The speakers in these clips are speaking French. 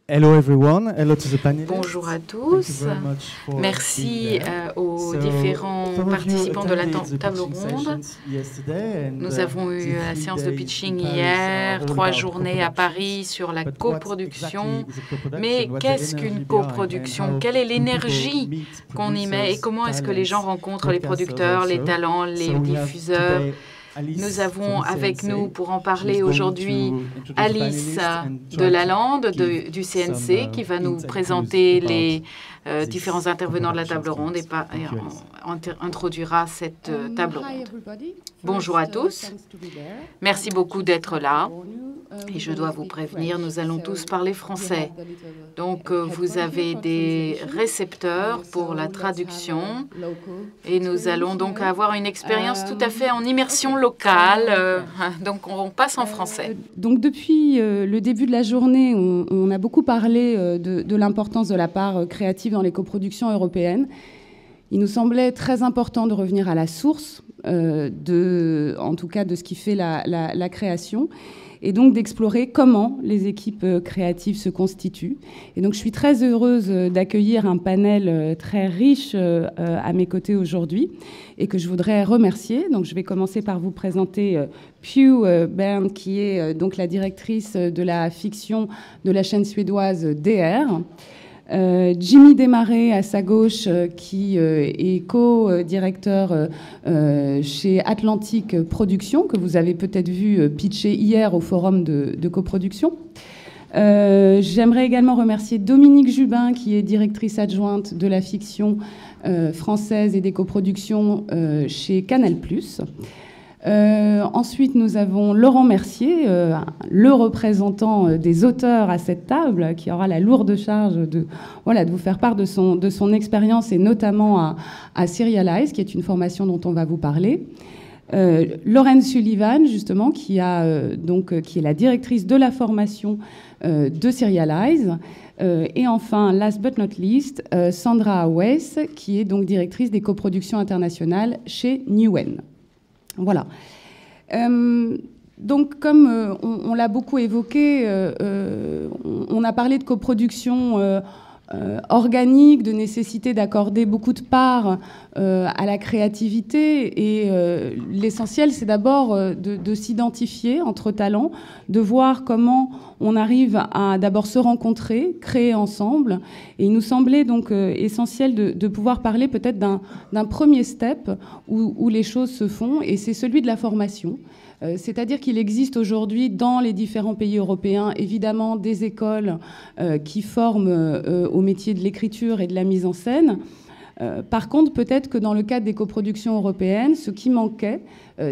Hello everyone, hello to the panelists. Bonjour à tous. Merci aux différents participants de la table ronde. Nous avons eu la séance de pitching hier, 3 journées à Paris sur la coproduction. Mais qu'est-ce qu'une coproduction? Quelle est l'énergie qu'on y met et comment est-ce que les gens rencontrent les producteurs, les talents, les diffuseurs? Nous avons avec nous, pour en parler aujourd'hui, Alice Delalande du CNC, qui va nous présenter les différents intervenants de la table ronde et introduira cette table ronde. Bonjour à tous. Merci beaucoup d'être là. Et je dois vous prévenir, nous allons tous parler français. Donc, vous avez des récepteurs pour la traduction. Et nous allons donc avoir une expérience tout à fait en immersion locale. Donc, on passe en français. Donc, depuis le début de la journée, on a beaucoup parlé de l'importance de la part créative dans les coproductions européennes. Il nous semblait très important de revenir à la source, en tout cas de ce qui fait la création, et donc d'explorer comment les équipes créatives se constituent. Et donc je suis très heureuse d'accueillir un panel très riche à mes côtés aujourd'hui et que je voudrais remercier. Donc je vais commencer par vous présenter Pugh Bern, qui est donc la directrice de la fiction de la chaîne suédoise DR. Jimmy Desmarais à sa gauche, qui est co-directeur chez Atlantic Productions, que vous avez peut-être vu pitcher hier au forum de coproduction. J'aimerais également remercier Dominique Jubin, qui est directrice adjointe de la fiction française et des coproductions chez Canal+. Ensuite, nous avons Laurent Mercier, le représentant des auteurs à cette table, qui aura la lourde charge de vous faire part de son expérience, et notamment à Serialize, qui est une formation dont on va vous parler. Lorraine Sullivan, justement, qui est la directrice de la formation de Serialize. Et enfin, last but not least, Sandra Weiss, qui est donc directrice des coproductions internationales chez Newen. Voilà. Donc, comme on l'a beaucoup évoqué, on a parlé de coproduction organique, de nécessité d'accorder beaucoup de part à la créativité. Et l'essentiel, c'est d'abord de s'identifier entre talents, de voir comment on arrive à d'abord se rencontrer, créer ensemble. Et il nous semblait donc essentiel de pouvoir parler peut-être d'un premier step où les choses se font, et c'est celui de la formation. C'est-à-dire qu'il existe aujourd'hui dans les différents pays européens, évidemment, des écoles qui forment au métier de l'écriture et de la mise en scène. Par contre, peut-être que dans le cadre des coproductions européennes, ce qui manquait,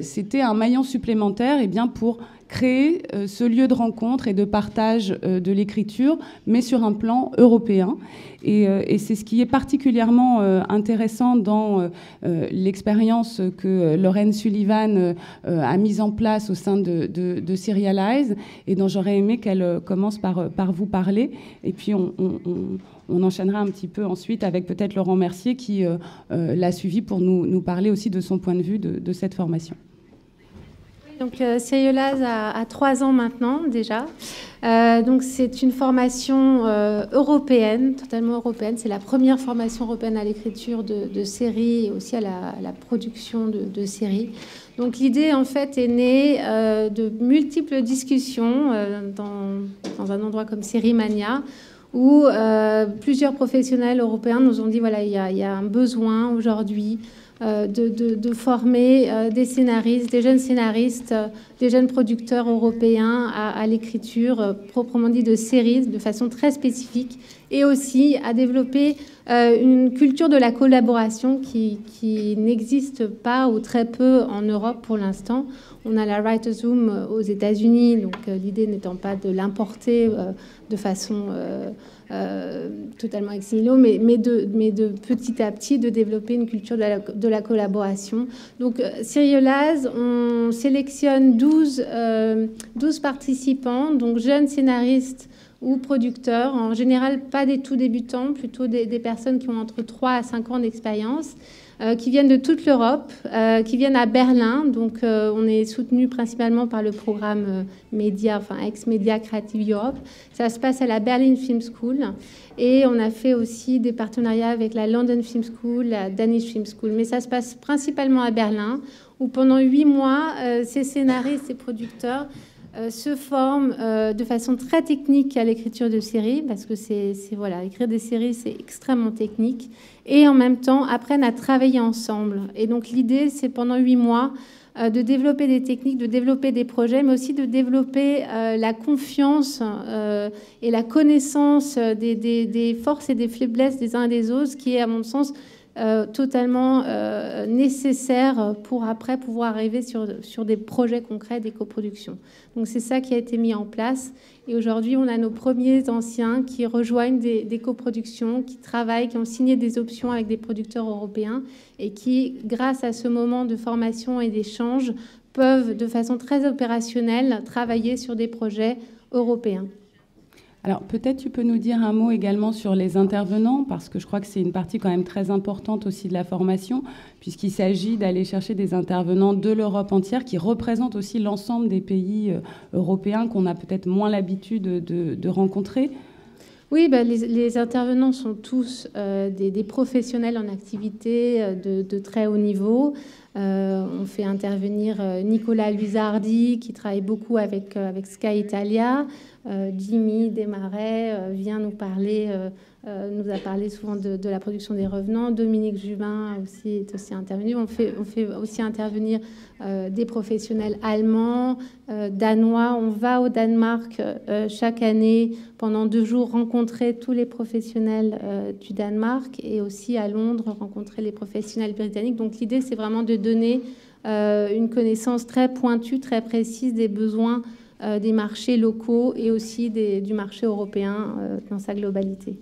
c'était un maillon supplémentaire pour créer ce lieu de rencontre et de partage de l'écriture, mais sur un plan européen. Et c'est ce qui est particulièrement intéressant dans l'expérience que Lorraine Sullivan a mise en place au sein de Serialize, et dont j'aurais aimé qu'elle commence par vous parler. Et puis on enchaînera un petit peu ensuite avec peut-être Laurent Mercier, qui l'a suivi pour nous parler aussi de son point de vue de cette formation. Donc, Serialize a 3 ans maintenant déjà. Donc, c'est une formation européenne, totalement européenne. C'est la première formation européenne à l'écriture de séries et aussi à la production de séries. Donc, l'idée, en fait, est née de multiples discussions dans un endroit comme Sérimania, où plusieurs professionnels européens nous ont dit, voilà, il y a un besoin aujourd'hui de former des scénaristes, des jeunes scénaristes, des jeunes producteurs européens à l'écriture proprement dit de séries de façon très spécifique, et aussi à développer une culture de la collaboration qui n'existe pas ou très peu en Europe pour l'instant. On a la Writers' Room aux États-Unis, donc l'idée n'étant pas de l'importer de façon totalement ex nihilo, mais de petit à petit de développer une culture de la collaboration. Donc Serialize, on sélectionne 12 participants, donc jeunes scénaristes ou producteurs, en général pas des tout débutants, plutôt des personnes qui ont entre 3 à 5 ans d'expérience, qui viennent de toute l'Europe, qui viennent à Berlin. Donc on est soutenu principalement par le programme Média, enfin ex-Média Creative Europe. Ça se passe à la Berlin Film School. Et on a fait aussi des partenariats avec la London Film School, la Danish Film School. Mais ça se passe principalement à Berlin, où pendant 8 mois, ces scénaristes, ces producteurs se forment de façon très technique à l'écriture de séries, parce que voilà, écrire des séries, c'est extrêmement technique, et en même temps apprennent à travailler ensemble. Et donc l'idée, c'est pendant 8 mois de développer des techniques, de développer des projets, mais aussi de développer la confiance et la connaissance des forces et des faiblesses des uns et des autres, ce qui est, à mon sens, totalement nécessaire pour après pouvoir arriver sur des projets concrets, des coproductions. Donc c'est ça qui a été mis en place. Et aujourd'hui, on a nos premiers anciens qui rejoignent des coproductions, qui travaillent, qui ont signé des options avec des producteurs européens et qui, grâce à ce moment de formation et d'échange, peuvent de façon très opérationnelle travailler sur des projets européens. Alors peut-être tu peux nous dire un mot également sur les intervenants, parce que je crois que c'est une partie quand même très importante aussi de la formation, puisqu'il s'agit d'aller chercher des intervenants de l'Europe entière qui représentent aussi l'ensemble des pays européens qu'on a peut-être moins l'habitude de rencontrer. Oui, les intervenants sont tous des professionnels en activité de très haut niveau. On fait intervenir Nicolas Luisardi, qui travaille beaucoup avec Sky Italia. Jimmy Desmarais vient nous a parlé souvent de la production des Revenants. Dominique Jubin est aussi intervenu. On fait aussi intervenir des professionnels allemands, danois. On va au Danemark chaque année pendant 2 jours rencontrer tous les professionnels du Danemark, et aussi à Londres rencontrer les professionnels britanniques. Donc l'idée, c'est vraiment de donner une connaissance très pointue, très précise des besoins des marchés locaux et aussi du marché européen dans sa globalité.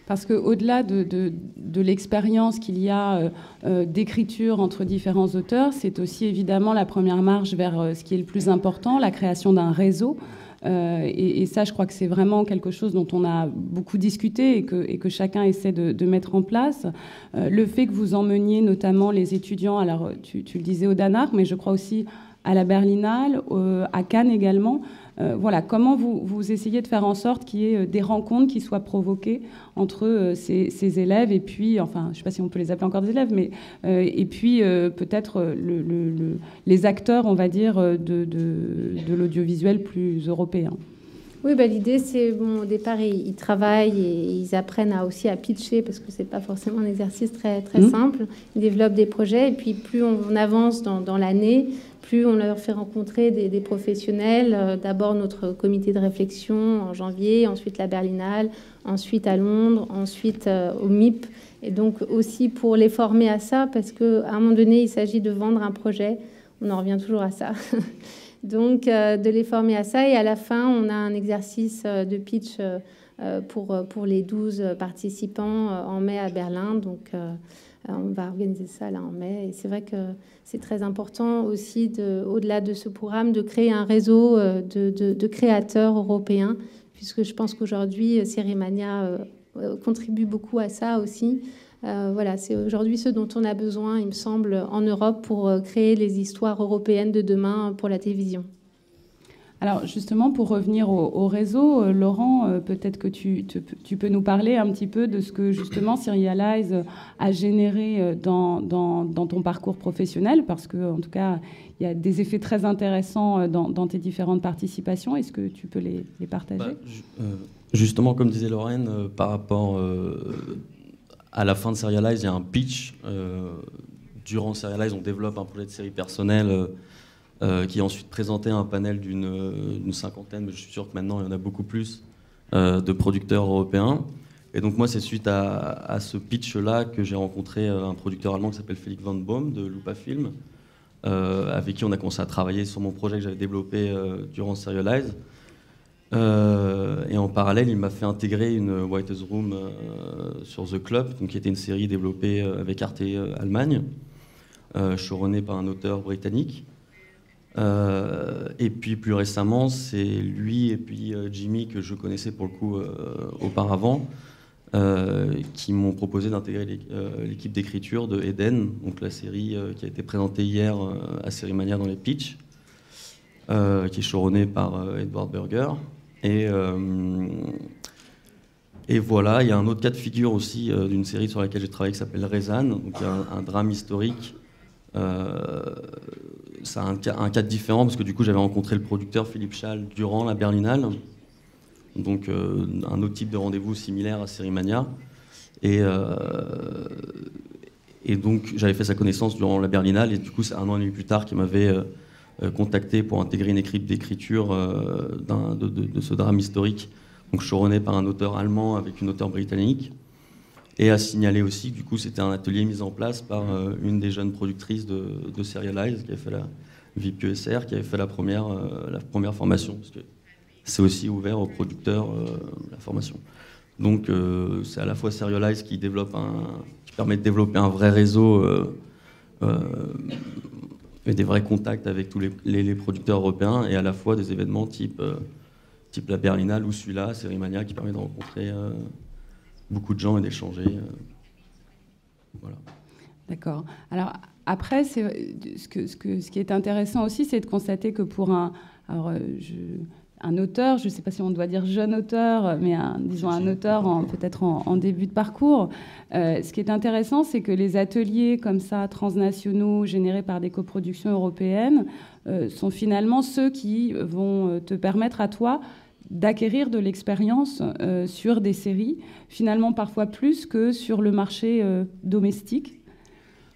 Parce qu'au-delà de l'expérience qu'il y a d'écriture entre différents auteurs, c'est aussi évidemment la première marche vers ce qui est le plus important, la création d'un réseau. Et ça, je crois que c'est vraiment quelque chose dont on a beaucoup discuté et que chacun essaie de mettre en place. Le fait que vous emmeniez notamment les étudiants, alors tu le disais au Danemark, mais je crois aussi à la Berlinale, à Cannes également. Voilà, comment vous essayez de faire en sorte qu'il y ait des rencontres qui soient provoquées entre ces élèves et puis, enfin, je ne sais pas si on peut les appeler encore des élèves, mais et puis peut-être les acteurs, on va dire, de l'audiovisuel plus européen. Oui, l'idée, c'est, au départ, ils travaillent et ils apprennent aussi à pitcher, parce que ce n'est pas forcément un exercice très, très simple. Ils développent des projets, et puis plus on avance dans l'année, plus on leur fait rencontrer des professionnels. D'abord notre comité de réflexion en janvier, ensuite la Berlinale, ensuite à Londres, ensuite au MIP. Et donc aussi pour les former à ça, parce qu'à un moment donné, il s'agit de vendre un projet. On en revient toujours à ça. Donc, de les former à ça. Et à la fin, on a un exercice de pitch pour les 12 participants en mai à Berlin. Donc, on va organiser ça là en mai. Et c'est vrai que c'est très important aussi, au-delà de ce programme, de créer un réseau de créateurs européens, puisque je pense qu'aujourd'hui, Sérimania contribue beaucoup à ça aussi. Voilà, c'est aujourd'hui ce dont on a besoin, il me semble, en Europe pour créer les histoires européennes de demain pour la télévision. Alors justement, pour revenir au réseau, Laurent, peut-être que tu peux nous parler un petit peu de ce que justement Serialize a généré dans ton parcours professionnel, parce qu'en tout cas, il y a des effets très intéressants dans tes différentes participations. Est-ce que tu peux les partager ? Justement, comme disait Lorraine, par rapport à la fin de Serialize, il y a un pitch. Durant Serialize, on développe un projet de série personnelle qui est ensuite présenté à un panel d'une cinquantaine, mais je suis sûr que maintenant il y en a beaucoup plus, de producteurs européens. Et donc moi, c'est suite à ce pitch-là que j'ai rencontré un producteur allemand qui s'appelle Felix Van Boom de Lupa Film, avec qui on a commencé à travailler sur mon projet que j'avais développé durant Serialize. Et en parallèle, il m'a fait intégrer une Writers Room sur The Club, donc, qui était une série développée avec Arte Allemagne, showrunnée par un auteur britannique. Et puis plus récemment, c'est lui et puis Jimmy, que je connaissais pour le coup auparavant, qui m'ont proposé d'intégrer l'équipe d'écriture de Eden, donc la série qui a été présentée hier à Sérimania dans les pitchs, qui est showrunnée par Edward Berger. Et voilà, il y a un autre cas de figure aussi d'une série sur laquelle j'ai travaillé qui s'appelle Rezan, donc il y a un drame historique. C'est un cadre différent parce que du coup j'avais rencontré le producteur Philippe Schall durant la Berlinale, donc un autre type de rendez-vous similaire à Sérimania, et donc j'avais fait sa connaissance durant la Berlinale, et du coup c'est 1 an et demi plus tard qu'il m'avait contacté pour intégrer une équipe d'écriture de ce drame historique, donc showrunné par un auteur allemand avec une auteure britannique. Et à signaler aussi que du coup c'était un atelier mis en place par une des jeunes productrices de Serialize, qui avait fait la VPESR, qui avait fait la première formation, parce que c'est aussi ouvert aux producteurs la formation. Donc c'est à la fois Serialize qui permet de développer un vrai réseau et des vrais contacts avec tous les producteurs européens, et à la fois des événements type la Berlinale ou celui-là, Sérimania, qui permet de rencontrer beaucoup de gens et d'échanger. Voilà. D'accord. Alors après, ce qui est intéressant aussi, c'est de constater que pour un auteur, je ne sais pas si on doit dire jeune auteur, mais disons un auteur peut-être en début de parcours, ce qui est intéressant, c'est que les ateliers comme ça, transnationaux, générés par des coproductions européennes, sont finalement ceux qui vont te permettre à toi d'acquérir de l'expérience sur des séries, finalement parfois plus que sur le marché domestique.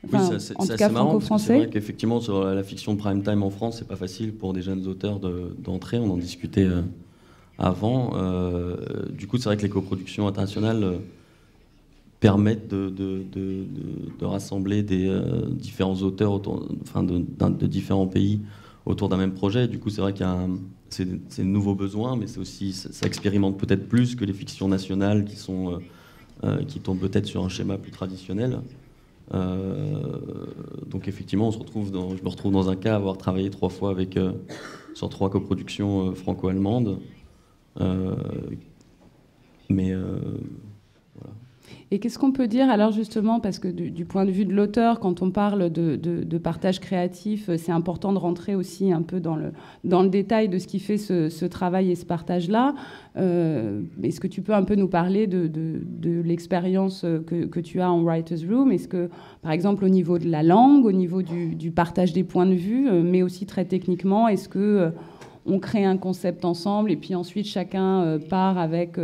Enfin, oui, c'est assez marrant, parce que c'est vrai qu'effectivement sur la fiction de prime time en France, c'est pas facile pour des jeunes auteurs d'entrer, on en discutait avant. Du coup, c'est vrai que les coproductions internationales permettent de rassembler des différents auteurs de différents pays autour d'un même projet. Du coup, c'est vrai qu'il y a c'est de nouveaux besoins, mais c'est aussi, ça expérimente peut-être plus que les fictions nationales qui tournent peut-être sur un schéma plus traditionnel. Donc effectivement, je me retrouve dans un cas à avoir travaillé 3 fois sur 3 coproductions franco-allemandes. Mais voilà. Et qu'est-ce qu'on peut dire alors justement, parce que du point de vue de l'auteur, quand on parle de partage créatif, c'est important de rentrer aussi un peu dans le détail de ce qui fait ce travail et ce partage-là. Est-ce que tu peux un peu nous parler de l'expérience que tu as en Writer's Room? Est-ce que, par exemple, au niveau de la langue, au niveau du partage des points de vue, mais aussi très techniquement, est-ce que on crée un concept ensemble et puis ensuite chacun part avec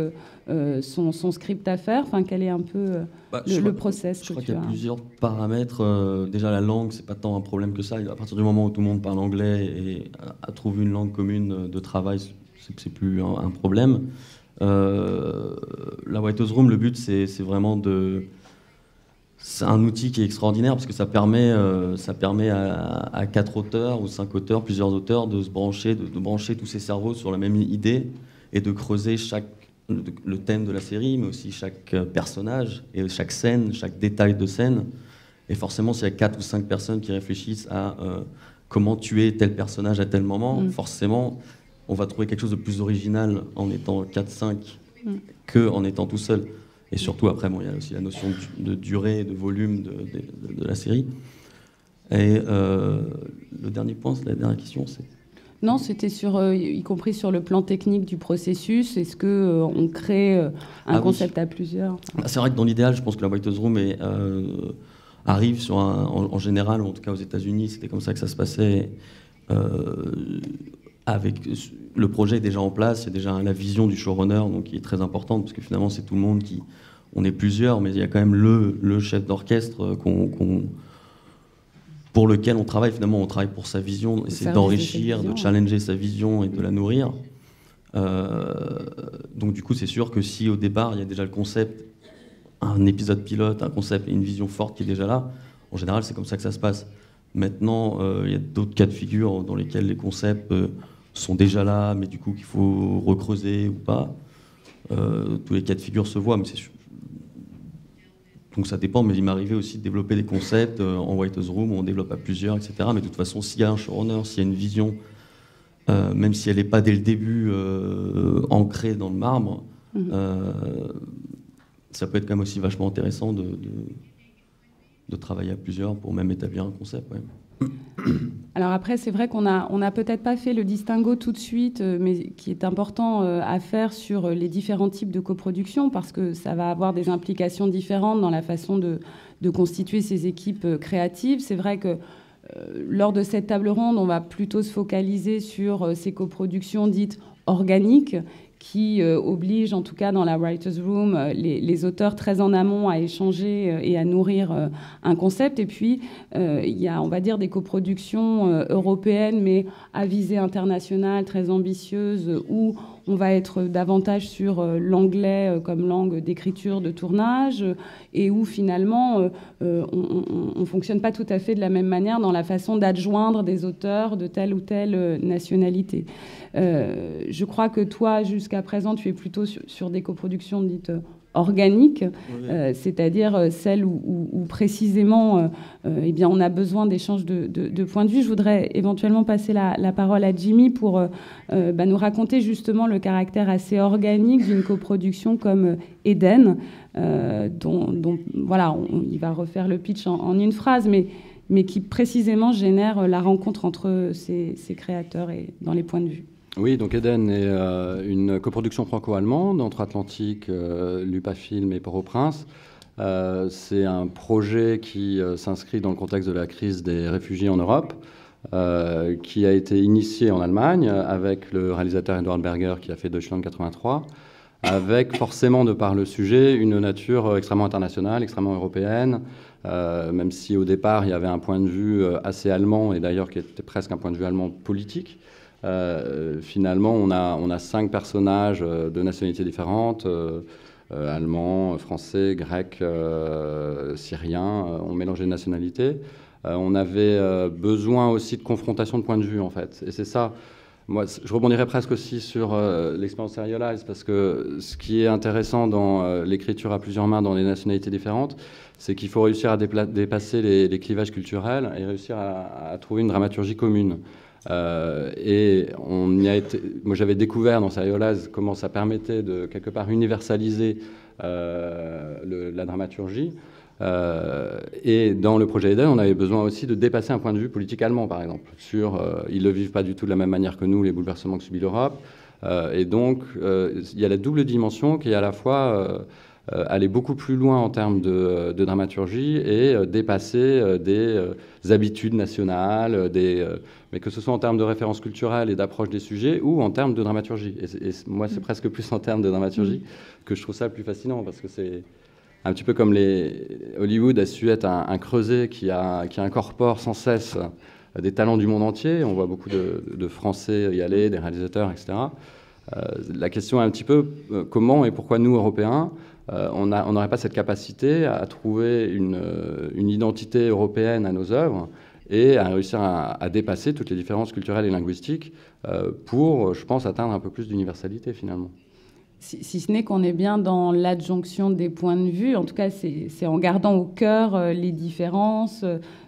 son script à faire? Enfin, quel est un peu le process? Je crois qu'il y a plusieurs paramètres. Déjà, la langue, c'est pas tant un problème que ça. À partir du moment où tout le monde parle anglais et trouve une langue commune de travail, c'est plus un problème. La Writer's Room, le but, c'est vraiment c'est un outil qui est extraordinaire parce que ça permet à 4 auteurs ou 5 auteurs, plusieurs auteurs, de se brancher, de brancher tous ces cerveaux sur la même idée et de creuser le thème de la série, mais aussi chaque personnage et chaque scène, chaque détail de scène. Et forcément, s'il y a 4 ou 5 personnes qui réfléchissent à comment tuer tel personnage à tel moment, forcément, on va trouver quelque chose de plus original en étant 4-5 qu'en étant tout seul. Et surtout, après, il y a aussi la notion de durée et de volume de la série. Et le dernier point, la dernière question, c'est... Non, c'était y compris sur le plan technique du processus. Est-ce qu'on crée un concept à plusieurs? C'est vrai que dans l'idéal, je pense que la Writer's Room arrive en général, en tout cas aux États-Unis, c'était comme ça que ça se passait. Avec le projet est déjà en place, il y a déjà la vision du showrunner, donc qui est très importante, parce que finalement c'est tout le monde on est plusieurs, mais il y a quand même le chef d'orchestre pour lequel on travaille. Finalement, on travaille pour sa vision, essayer d'enrichir, de challenger sa vision et de la nourrir. Donc du coup, c'est sûr que si au départ il y a déjà le concept, un épisode pilote, un concept et une vision forte qui est déjà là, en général c'est comme ça que ça se passe. Maintenant, il y a d'autres cas de figure dans lesquels les concepts sont déjà là, mais du coup qu'il faut recreuser ou pas. Tous les cas de figure se voient, mais Donc ça dépend, mais il m'arrivait aussi de développer des concepts en writer's room, où on développe à plusieurs, etc. Mais de toute façon, s'il y a un showrunner, s'il y a une vision, même si elle n'est pas dès le début ancrée dans le marbre, ça peut être quand même aussi vachement intéressant de travailler à plusieurs pour même établir un concept. Ouais. Alors après, c'est vrai qu'on n'a peut-être pas fait le distinguo tout de suite, mais qui est important à faire sur les différents types de coproduction, parce que ça va avoir des implications différentes dans la façon de constituer ces équipes créatives. C'est vrai que lors de cette table ronde, on va plutôt se focaliser sur ces coproductions dites organiques, qui oblige, en tout cas dans la Writers' Room, les auteurs très en amont à échanger et à nourrir un concept. Et puis, il y a, on va dire, des coproductions européennes, mais à visée internationale, très ambitieuses, où on va être davantage sur l'anglais comme langue d'écriture, de tournage, et où finalement, on ne fonctionne pas tout à fait de la même manière dans la façon d'adjoindre des auteurs de telle ou telle nationalité. Je crois que toi, jusqu'à présent, tu es plutôt sur des coproductions dites organiques, c'est-à-dire celles où précisément eh bien, on a besoin d'échanges de points de vue. Je voudrais éventuellement passer la parole à Jimmy pour nous raconter justement le caractère assez organique d'une coproduction comme Eden, dont voilà, il va refaire le pitch en une phrase, mais qui précisément génère la rencontre entre ces créateurs et dans les points de vue. Oui, donc Eden est une coproduction franco-allemande entre Atlantique, Lupafilm et Port-au-Prince. C'est un projet qui s'inscrit dans le contexte de la crise des réfugiés en Europe, qui a été initié en Allemagne avec le réalisateur Edward Berger qui a fait Deutschland 83, avec forcément, de par le sujet, une nature extrêmement internationale, extrêmement européenne, même si au départ il y avait un point de vue assez allemand, et d'ailleurs qui était presque un point de vue allemand politique. Finalement, on a 5 personnages de nationalités différentes, allemands, français, grecs, syriens, on mélangeait de nationalités. On avait besoin aussi de confrontation de points de vue, en fait. Et c'est ça, moi, je rebondirais presque aussi sur l'expérience Serialize, parce que ce qui est intéressant dans l'écriture à plusieurs mains dans des nationalités différentes, c'est qu'il faut réussir à dépasser les clivages culturels et réussir à trouver une dramaturgie commune. Et on y a été, moi j'avais découvert dans Serialize comment ça permettait de quelque part universaliser la dramaturgie. Et dans le projet Eden, on avait besoin aussi de dépasser un point de vue politique allemand, par exemple. Ils ne le vivent pas du tout de la même manière que nous, les bouleversements que subit l'Europe. Et donc, il y a la double dimension qui est à la fois aller beaucoup plus loin en termes de dramaturgie et dépasser des habitudes nationales, mais que ce soit en termes de références culturelles et d'approche des sujets ou en termes de dramaturgie. Et moi, c'est presque plus en termes de dramaturgie que je trouve ça le plus fascinant, parce que c'est un petit peu comme Hollywood a su être un creuset qui incorpore sans cesse des talents du monde entier. On voit beaucoup de Français y aller, des réalisateurs, etc. La question est un petit peu comment et pourquoi nous, Européens, on n'aurait pas cette capacité à trouver une identité européenne à nos œuvres et à réussir à dépasser toutes les différences culturelles et linguistiques pour, je pense, atteindre un peu plus d'universalité finalement. Si ce n'est qu'on est bien dans l'adjonction des points de vue, en tout cas c'est en gardant au cœur les différences,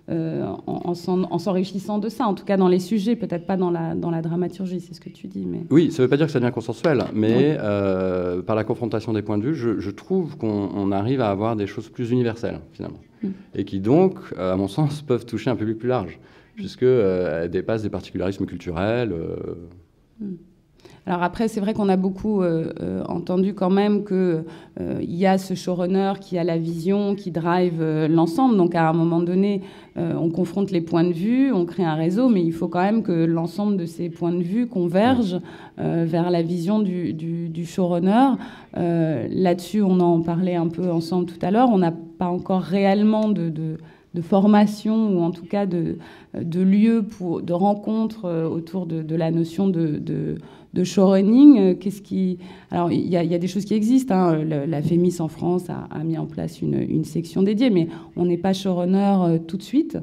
en s'enrichissant de ça, en tout cas dans les sujets, peut-être pas dans la dramaturgie, c'est ce que tu dis. Mais... Oui, ça ne veut pas dire que ça devient consensuel, mais oui. Par la confrontation des points de vue, je trouve qu'on arrive à avoir des choses plus universelles finalement, et qui donc, à mon sens, peuvent toucher un public plus large, puisqu'elles dépassent des particularismes culturels. Alors après, c'est vrai qu'on a beaucoup entendu quand même qu'il y a ce showrunner qui a la vision, qui drive l'ensemble. Donc à un moment donné, on confronte les points de vue, on crée un réseau, mais il faut quand même que l'ensemble de ces points de vue convergent vers la vision du showrunner. Là-dessus, on en parlait un peu ensemble tout à l'heure. On n'a pas encore réellement de formation, ou en tout cas de lieu de rencontre autour de la notion de showrunning. Alors, il y a des choses qui existent. Hein. La FEMIS en France a mis en place une section dédiée, mais on n'est pas showrunner tout de suite.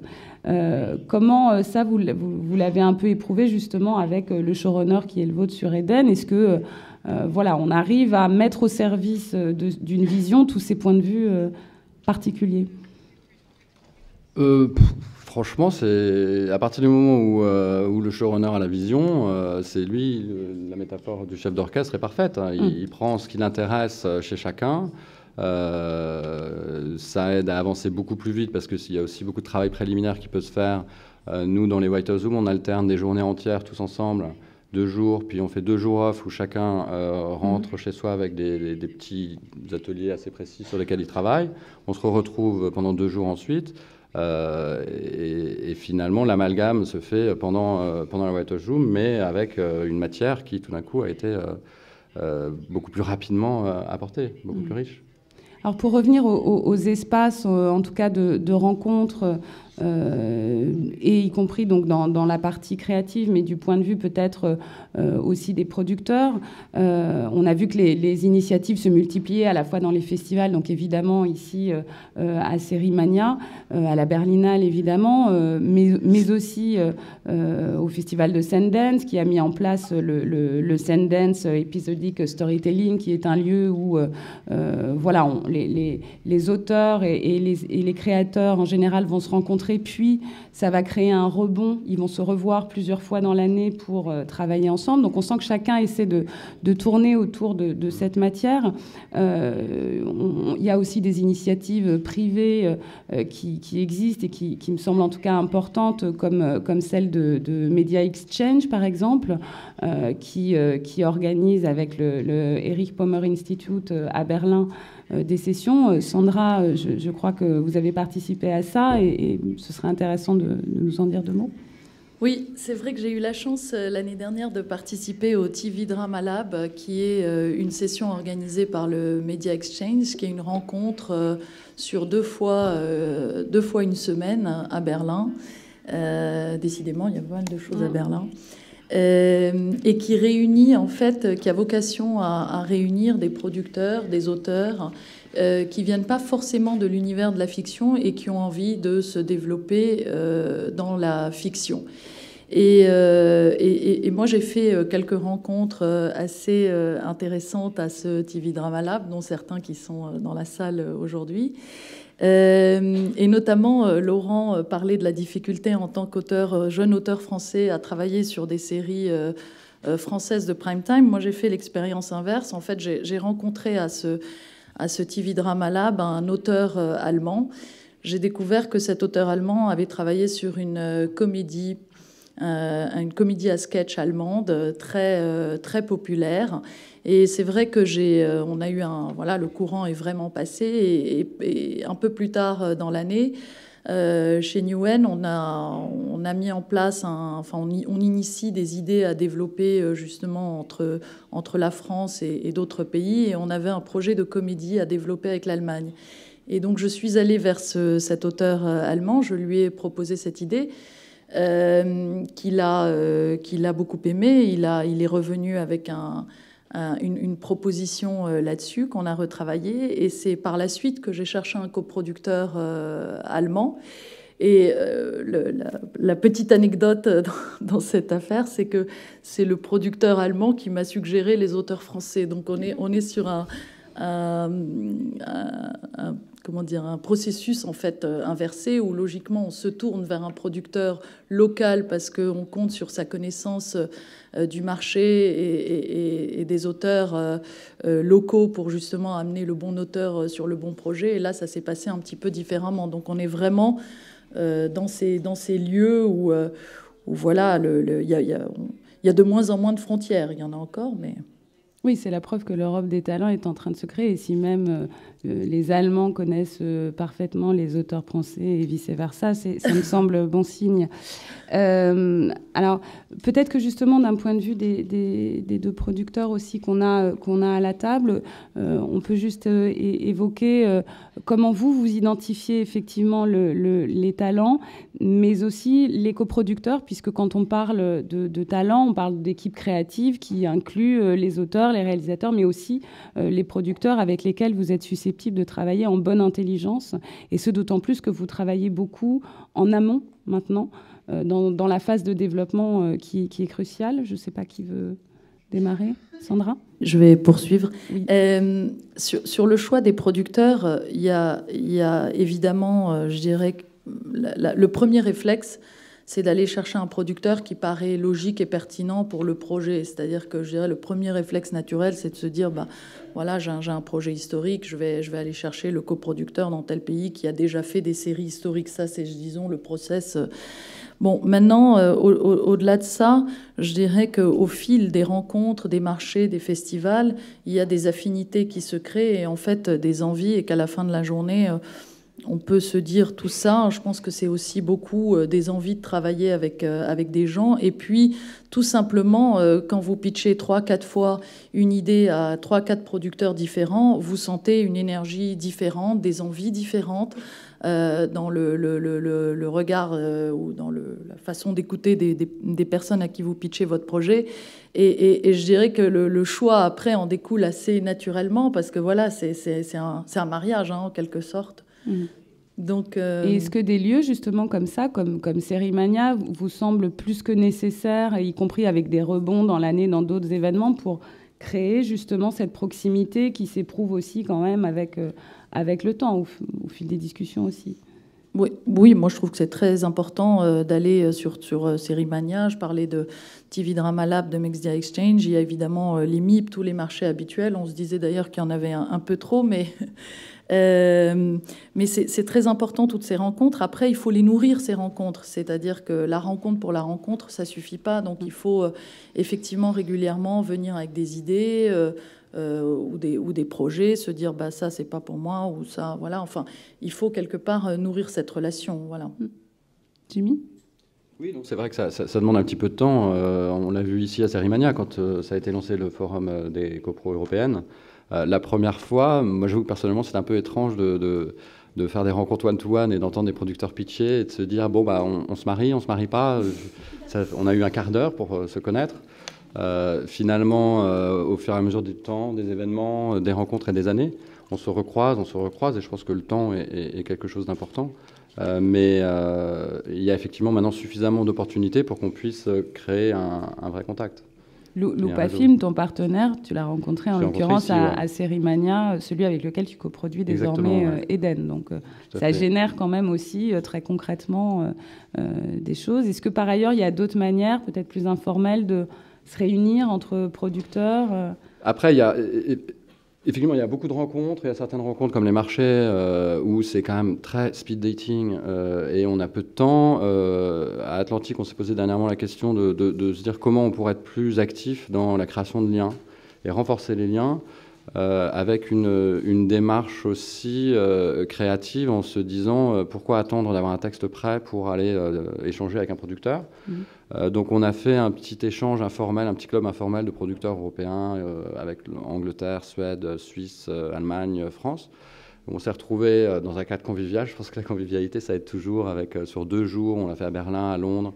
Comment ça, vous l'avez un peu éprouvé justement avec le showrunner qui est le vôtre sur Eden? Est-ce que voilà, on arrive à mettre au service d'une vision tous ces points de vue particulier? Franchement, c'est à partir du moment où le showrunner a la vision, c'est lui, la métaphore du chef d'orchestre est parfaite. Hein. Il prend ce qui l'intéresse chez chacun. Ça aide à avancer beaucoup plus vite parce qu'il y a aussi beaucoup de travail préliminaire qui peut se faire. Nous, dans les White House Zoom, on alterne des journées entières tous ensemble, 2 jours, puis on fait 2 jours off où chacun rentre chez soi avec des petits ateliers assez précis sur lesquels il travaille. On se retrouve pendant 2 jours ensuite. Et finalement, l'amalgame se fait pendant la White House Zoom, mais avec une matière qui, tout d'un coup, a été beaucoup plus rapidement apportée, beaucoup plus riche. Alors, pour revenir aux espaces, en tout cas de rencontres, et y compris donc dans la partie créative, mais du point de vue peut-être aussi des producteurs. On a vu que les initiatives se multipliaient à la fois dans les festivals, donc évidemment ici à Sérimania, à la Berlinale évidemment, mais aussi au festival de Sundance qui a mis en place le Sundance Episodic Storytelling, qui est un lieu où voilà, les auteurs et les créateurs en général vont se rencontrer, puis ça va créer un rebond. Ils vont se revoir plusieurs fois dans l'année pour travailler ensemble. Donc on sent que chacun essaie de tourner autour de cette matière. Il y a aussi des initiatives privées qui existent et qui me semblent en tout cas importantes, comme celle de Media Exchange, par exemple, qui organise avec le Erich Pommer Institute à Berlin des sessions. Sandra, je crois que vous avez participé à ça et ce serait intéressant de nous en dire 2 mots. Oui, c'est vrai que j'ai eu la chance l'année dernière de participer au TV Drama Lab, qui est une session organisée par le Media Exchange, qui est une rencontre sur 2 fois une semaine à Berlin. Décidément, il y a pas mal de choses à Berlin. Et qui réunit, en fait, qui a vocation à réunir des producteurs, des auteurs qui viennent pas forcément de l'univers de la fiction et qui ont envie de se développer dans la fiction. Et moi, j'ai fait quelques rencontres assez intéressantes à ce TV Drama Lab, dont certains qui sont dans la salle aujourd'hui. Et notamment, Laurent parlait de la difficulté en tant qu'auteur, jeune auteur français, à travailler sur des séries françaises de prime time. Moi, j'ai fait l'expérience inverse. En fait, j'ai rencontré à ce TV Drama Lab un auteur allemand. J'ai découvert que cet auteur allemand avait travaillé sur une comédie à sketch allemande très populaire. Et c'est vrai que on a eu le courant est vraiment passé. Et un peu plus tard dans l'année, chez Newen, on a mis en place on initie des idées à développer justement entre la France et d'autres pays. Et on avait un projet de comédie à développer avec l'Allemagne. Et donc je suis allée vers cet auteur allemand. Je lui ai proposé cette idée. Qu'il a beaucoup aimé. Il est revenu avec une proposition là-dessus qu'on a retravaillée. Et c'est par la suite que j'ai cherché un coproducteur allemand. Et la petite anecdote dans cette affaire, c'est que c'est le producteur allemand qui m'a suggéré les auteurs français. Donc on est sur un processus en fait inversé où logiquement on se tourne vers un producteur local parce qu'on compte sur sa connaissance du marché et des auteurs locaux pour justement amener le bon auteur sur le bon projet. Et là, ça s'est passé un petit peu différemment. Donc on est vraiment dans ces lieux où voilà, il y a de moins en moins de frontières. Il y en a encore, mais... Oui, c'est la preuve que l'Europe des talents est en train de se créer. Et si même les Allemands connaissent parfaitement les auteurs français et vice-versa, ça me semble bon signe. Alors, peut-être que justement, d'un point de vue des 2 producteurs aussi qu'on a à la table, on peut juste évoquer comment vous identifiez effectivement les talents, mais aussi les coproducteurs, puisque quand on parle de talents, on parle d'équipes créatives qui incluent les auteurs, les réalisateurs, mais aussi les producteurs avec lesquels vous êtes susceptibles de travailler en bonne intelligence, et ce d'autant plus que vous travaillez beaucoup en amont maintenant, dans la phase de développement qui est cruciale. Je ne sais pas qui veut démarrer, Sandra? Je vais poursuivre. Oui. Sur le choix des producteurs, il y a évidemment, je dirais, le premier réflexe, c'est d'aller chercher un producteur qui paraît logique et pertinent pour le projet. C'est-à-dire que je dirais le premier réflexe naturel, c'est de se dire, voilà, j'ai un projet historique, je vais aller chercher le coproducteur dans tel pays qui a déjà fait des séries historiques. Ça, c'est, disons, le process. Bon, maintenant, au-delà de ça, je dirais qu'au fil des rencontres, des marchés, des festivals, il y a des affinités qui se créent et en fait des envies, et qu'à la fin de la journée, on peut se dire tout ça. Je pense que c'est aussi beaucoup des envies de travailler avec des gens. Et puis, tout simplement, quand vous pitchez 3-4 fois une idée à 3-4 producteurs différents, vous sentez une énergie différente, des envies différentes. Dans le regard ou dans la façon d'écouter des personnes à qui vous pitchez votre projet. Et je dirais que le choix, après, en découle assez naturellement, parce que voilà, c'est un mariage, hein, en quelque sorte. Mmh. Donc, Et est-ce que des lieux, justement, comme ça, comme Sérimania, vous semblent plus que nécessaires, y compris avec des rebonds dans l'année, dans d'autres événements, pour créer, justement, cette proximité qui s'éprouve aussi, quand même, avec le temps, au fil des discussions aussi? Oui, moi je trouve que c'est très important d'aller sur Sérimania. Je parlais de TV Drama Lab, de Media Exchange. Il y a évidemment les MIP, tous les marchés habituels. On se disait d'ailleurs qu'il y en avait un peu trop, mais c'est très important, toutes ces rencontres. Après, il faut les nourrir, ces rencontres. C'est-à-dire que la rencontre pour la rencontre, ça suffit pas. Donc il faut effectivement régulièrement venir avec des idées ou des projets, se dire ça c'est pas pour moi, ou ça, voilà. Enfin, il faut quelque part nourrir cette relation, voilà. Jimmy? Oui, donc c'est vrai que ça demande un petit peu de temps. On l'a vu ici à Sérimania quand ça a été lancé, le forum des copros européennes. La première fois, moi j'avoue que personnellement c'est un peu étrange de faire des rencontres one-to-one et d'entendre des producteurs pitcher et de se dire on se marie pas. On a eu un quart d'heure pour se connaître. Finalement, au fur et à mesure du temps, des événements, des rencontres et des années, on se recroise et je pense que le temps est quelque chose d'important. Mais il y a effectivement maintenant suffisamment d'opportunités pour qu'on puisse créer un vrai contact. Loupafilm, ton partenaire, tu l'as rencontré en l'occurrence à Sérimania, celui avec lequel tu coproduis désormais Eden. Donc ça génère quand même aussi très concrètement des choses. Est-ce que par ailleurs il y a d'autres manières, peut-être plus informelles, de se réunir entre producteurs? Après, effectivement, il y a beaucoup de rencontres. Il y a certaines rencontres comme les marchés où c'est quand même très speed dating et on a peu de temps. À Atlantique, on s'est posé dernièrement la question de se dire comment on pourrait être plus actif dans la création de liens et renforcer les liens avec une démarche aussi créative en se disant pourquoi attendre d'avoir un texte prêt pour aller échanger avec un producteur. Donc on a fait un petit échange informel, un petit club informel de producteurs européens avec Angleterre, Suède, Suisse, Allemagne, France. On s'est retrouvés dans un cadre convivial. Je pense que la convivialité, ça aide toujours. Sur 2 jours, on l'a fait à Berlin, à Londres,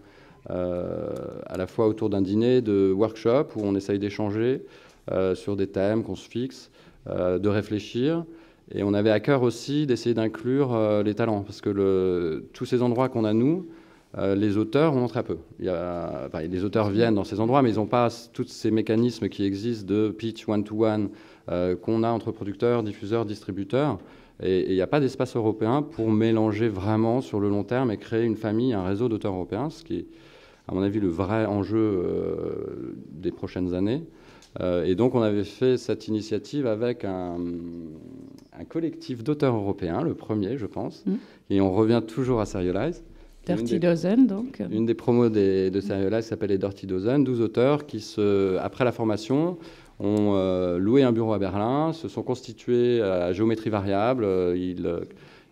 à la fois autour d'un dîner de workshop où on essaye d'échanger sur des thèmes qu'on se fixe, de réfléchir. Et on avait à cœur aussi d'essayer d'inclure les talents, parce que tous ces endroits qu'on a, nous, les auteurs en ont très peu. Les auteurs viennent dans ces endroits, mais ils n'ont pas tous ces mécanismes qui existent de pitch one-to-one qu'on a entre producteurs, diffuseurs, distributeurs. Et il n'y a pas d'espace européen pour mélanger vraiment sur le long terme et créer une famille, un réseau d'auteurs européens, ce qui est, à mon avis, le vrai enjeu des prochaines années. Et donc, on avait fait cette initiative avec un collectif d'auteurs européens, le premier, je pense. Et on revient toujours à Serialize. Dirty Dozen, donc. Une des promos de Serialize s'appelle les Dirty Dozen, 12 auteurs qui, après la formation, ont loué un bureau à Berlin, se sont constitués à géométrie variable.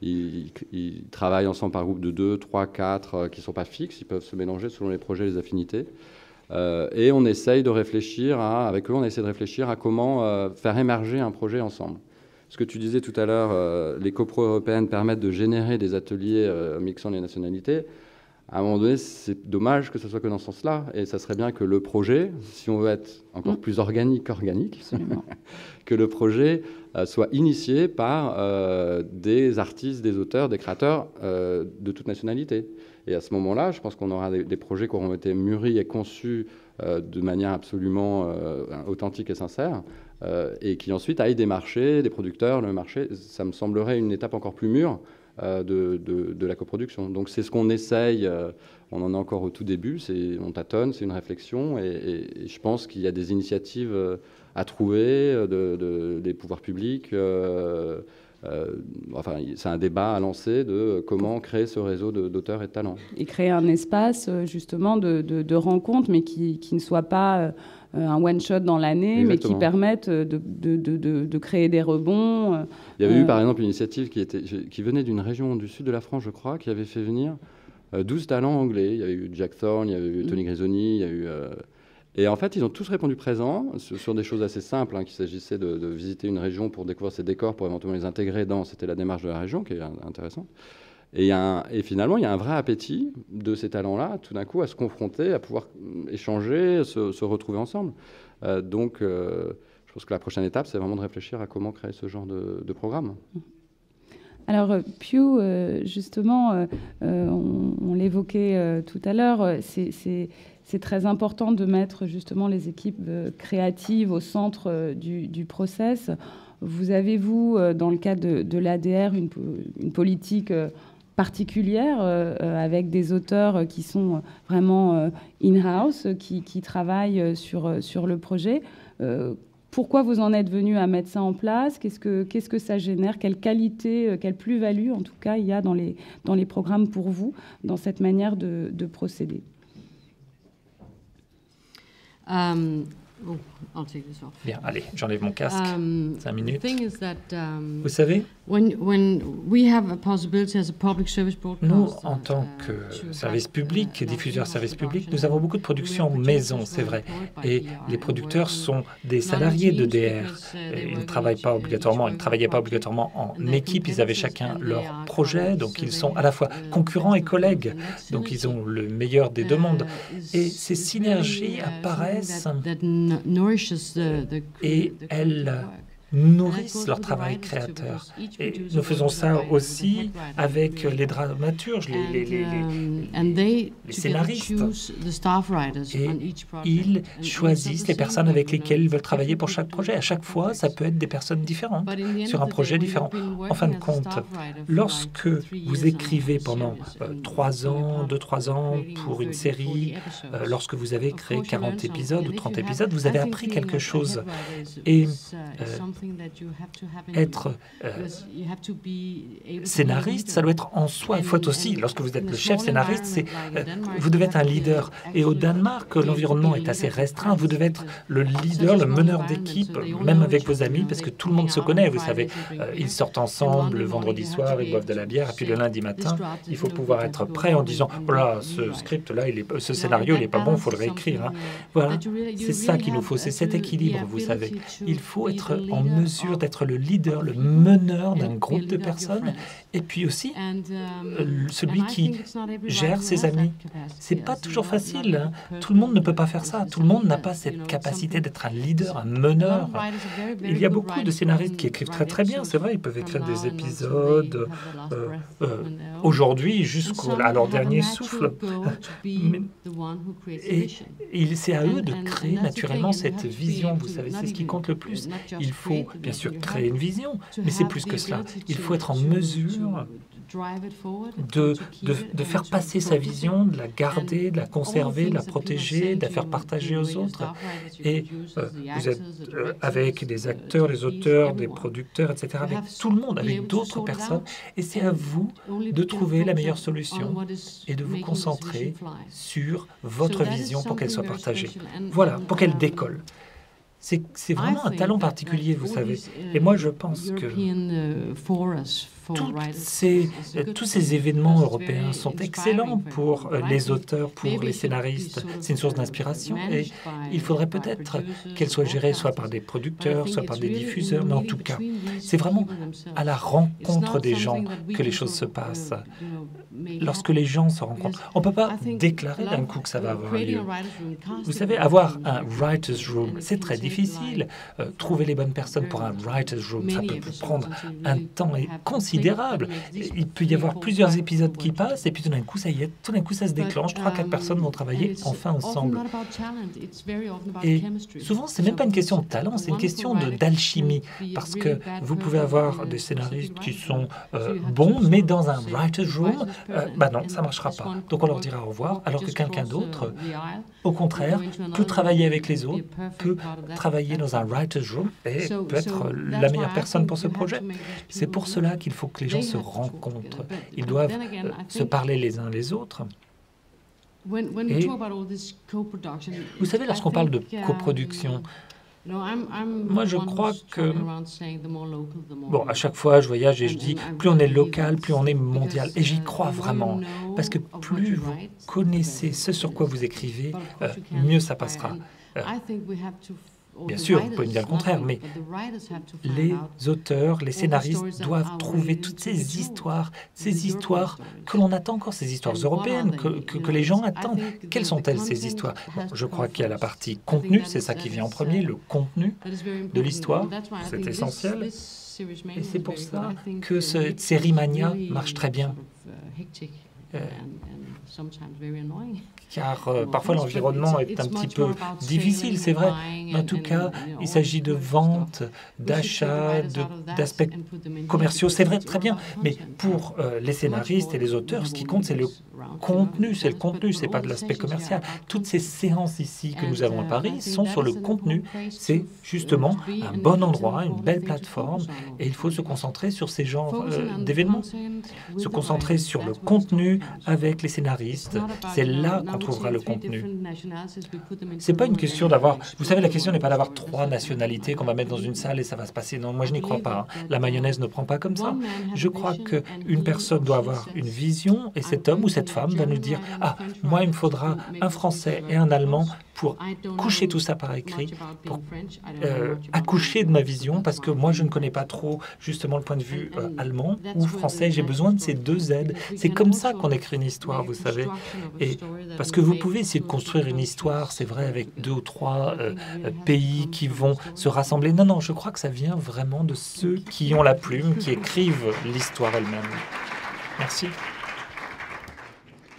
Ils travaillent ensemble par groupe de 2, 3, 4, qui ne sont pas fixes. Ils peuvent se mélanger selon les projets et les affinités. Et on essaye de réfléchir avec eux, on essaie de réfléchir à comment faire émerger un projet ensemble. Ce que tu disais tout à l'heure, les copros européennes permettent de générer des ateliers mixant les nationalités. à un moment donné, c'est dommage que ce soit que dans ce sens-là. Et ça serait bien que le projet, si on veut être encore plus organique qu'organique, que le projet soit initié par des artistes, des auteurs, des créateurs de toute nationalité. Et à ce moment-là, je pense qu'on aura des projets qui auront été mûris et conçus de manière absolument authentique et sincère, et qui ensuite aillent démarcher des producteurs, le marché. Ça me semblerait une étape encore plus mûre de la coproduction. Donc c'est ce qu'on essaye, on en est encore au tout début, on tâtonne, c'est une réflexion, et je pense qu'il y a des initiatives à trouver des pouvoirs publics. Enfin, c'est un débat à lancer de comment créer ce réseau d'auteurs et de talents. Et créer un espace justement de rencontres, mais qui ne soit pas un one-shot dans l'année, mais qui permettent de créer des rebonds. Il y avait eu par exemple une initiative qui venait d'une région du sud de la France, je crois, qui avait fait venir 12 talents anglais. Il y avait eu Jack Thorne, il y avait eu Tony Grisoni, il y a eu... Et en fait, ils ont tous répondu présents sur des choses assez simples, qu'il s'agissait de visiter une région pour découvrir ses décors, pour éventuellement les intégrer dans... C'était la démarche de la région qui est intéressante. Et finalement, il y a un vrai appétit de ces talents-là, tout d'un coup, à se confronter, à pouvoir échanger, se retrouver ensemble. Donc, je pense que la prochaine étape, c'est vraiment de réfléchir à comment créer ce genre de programme. Alors, Pew, justement, on l'évoquait tout à l'heure, c'est très important de mettre justement les équipes créatives au centre du process. Vous avez-vous, dans le cadre de l'ADR, une politique particulière avec des auteurs qui sont vraiment in-house, qui travaillent sur le projet? Pourquoi vous en êtes venu à mettre ça en place? Qu'est-ce que ça génère? Quelle qualité, quelle plus-value, en tout cas, il y a dans les programmes pour vous, dans cette manière de procéder? Bien, allez, j'enlève mon casque. 5 minutes. Vous savez, nous, en tant que service public, diffuseur service public, nous avons beaucoup de productions maison, c'est vrai. Et les producteurs sont des salariés de DR. Ils ne travaillaient pas obligatoirement en équipe, ils avaient chacun leur projet, donc ils sont à la fois concurrents et collègues. Donc ils ont le meilleur des deux mondes. Et ces synergies apparaissent et elles nourrissent leur travail créateur. Et nous faisons ça aussi avec les dramaturges, les scénaristes. Et ils choisissent les personnes avec lesquelles ils veulent travailler pour chaque projet. À chaque fois, ça peut être des personnes différentes sur un projet différent. En fin de compte, lorsque vous écrivez pendant 3 ans pour une série, lorsque vous avez créé 40 épisodes ou 30 épisodes, vous avez appris quelque chose. Et être scénariste, ça doit être en soi. Il faut aussi, lorsque vous êtes le chef scénariste, vous devez être un leader. Et au Danemark, l'environnement est assez restreint. Vous devez être le leader, le meneur d'équipe, même avec vos amis, parce que tout le monde se connaît. Vous savez, ils sortent ensemble le vendredi soir, ils boivent de la bière, et puis le lundi matin, il faut pouvoir être prêt en disant « Voilà, ce script-là, ce scénario, il n'est pas bon, il faut le réécrire. » Voilà, c'est ça qu'il nous faut, c'est cet équilibre, vous savez. Il faut être en mesure d'être le leader, le meneur d'un groupe de personnes, et puis aussi celui qui gère ses amis. C'est pas toujours facile. Tout le monde ne peut pas faire ça. Tout le monde n'a pas cette capacité d'être un leader, un meneur. Il y a beaucoup de scénaristes qui écrivent très très bien, c'est vrai, ils peuvent écrire des épisodes aujourd'hui jusqu'à leur dernier souffle. Et c'est à eux de créer naturellement cette vision, vous savez, c'est ce qui compte le plus. Il faut bien sûr créer une vision, mais c'est plus que cela. Il faut être en mesure de faire passer sa vision, de la garder, de la conserver, de la protéger, de la faire partager aux autres. Et vous êtes avec des acteurs, des auteurs, des producteurs, etc., avec tout le monde, avec d'autres personnes. Et c'est à vous de trouver la meilleure solution et de vous concentrer sur votre vision pour qu'elle soit partagée. Voilà, pour qu'elle décolle. C'est vraiment un talent particulier, vous savez. Et moi, je pense que tous ces événements européens sont excellents pour les auteurs, pour les scénaristes. C'est une source d'inspiration et il faudrait peut-être qu'elle soit gérée soit par des producteurs, soit par des diffuseurs, mais en tout cas, c'est vraiment à la rencontre des gens que les choses se passent. Lorsque les gens se rencontrent, on ne peut pas déclarer d'un coup que ça va avoir lieu. Vous savez, avoir un writer's room, c'est très difficile. Trouver les bonnes personnes pour un writer's room, ça peut prendre un temps considérable. Il peut y avoir plusieurs épisodes qui passent et puis tout d'un coup, ça y est, tout d'un coup, ça se déclenche. 3-4 personnes vont travailler enfin ensemble. Et souvent, c'est même pas une question de talent, c'est une question d'alchimie. Parce que vous pouvez avoir des scénaristes qui sont bons, mais dans un writer's room, non, ça ne marchera pas. Donc on leur dira au revoir, alors que quelqu'un d'autre, au contraire, peut travailler avec les autres, peut travailler dans un writer's room et peut être la meilleure personne pour ce projet. C'est pour cela qu'il faut que les gens se rencontrent. Ils doivent se parler les uns les autres. Et vous savez, lorsqu'on parle de coproduction, moi, je crois que... Bon, à chaque fois, je voyage et je dis, plus on est local, plus on est mondial. Et j'y crois vraiment. Parce que plus vous connaissez ce sur quoi vous écrivez, mieux ça passera. Bien sûr, vous pouvez me dire le contraire, mais les auteurs, les scénaristes doivent trouver toutes ces histoires que l'on attend encore, ces histoires européennes, que les gens attendent. Quelles sont-elles, ces histoires? Je crois qu'il y a la partie contenu, c'est ça qui vient en premier, le contenu de l'histoire, c'est essentiel. Et c'est pour ça que cette série Mania marche très bien. Car parfois l'environnement est un petit peu difficile, c'est vrai. Mais en tout cas, il s'agit de vente, d'achat, d'aspects commerciaux, c'est vrai, très bien. Mais pour les scénaristes et les auteurs, ce qui compte, c'est le contenu, c'est pas de l'aspect commercial. Toutes ces séances ici que nous avons à Paris sont sur le contenu. C'est justement un bon endroit, une belle plateforme, et il faut se concentrer sur ces genres d'événements. Se concentrer sur le contenu avec les scénaristes. C'est là qu'on trouvera le contenu. C'est pas une question d'avoir... Vous savez, la question n'est pas d'avoir 3 nationalités qu'on va mettre dans une salle et ça va se passer. Non, moi, je n'y crois pas. La mayonnaise ne prend pas comme ça. Je crois qu'une personne doit avoir une vision et cet homme ou cette femme va nous dire « Ah, moi, il me faudra un Français et un Allemand pour coucher tout ça par écrit, pour accoucher de ma vision, parce que moi, je ne connais pas trop, justement, le point de vue allemand ou français. J'ai besoin de ces 2 aides. » C'est comme ça qu'on écrit une histoire, vous savez. Et parce que vous pouvez essayer de construire une histoire, c'est vrai, avec 2 ou 3 pays qui vont se rassembler. Non, non, je crois que ça vient vraiment de ceux qui ont la plume, qui écrivent l'histoire elle-même. Merci.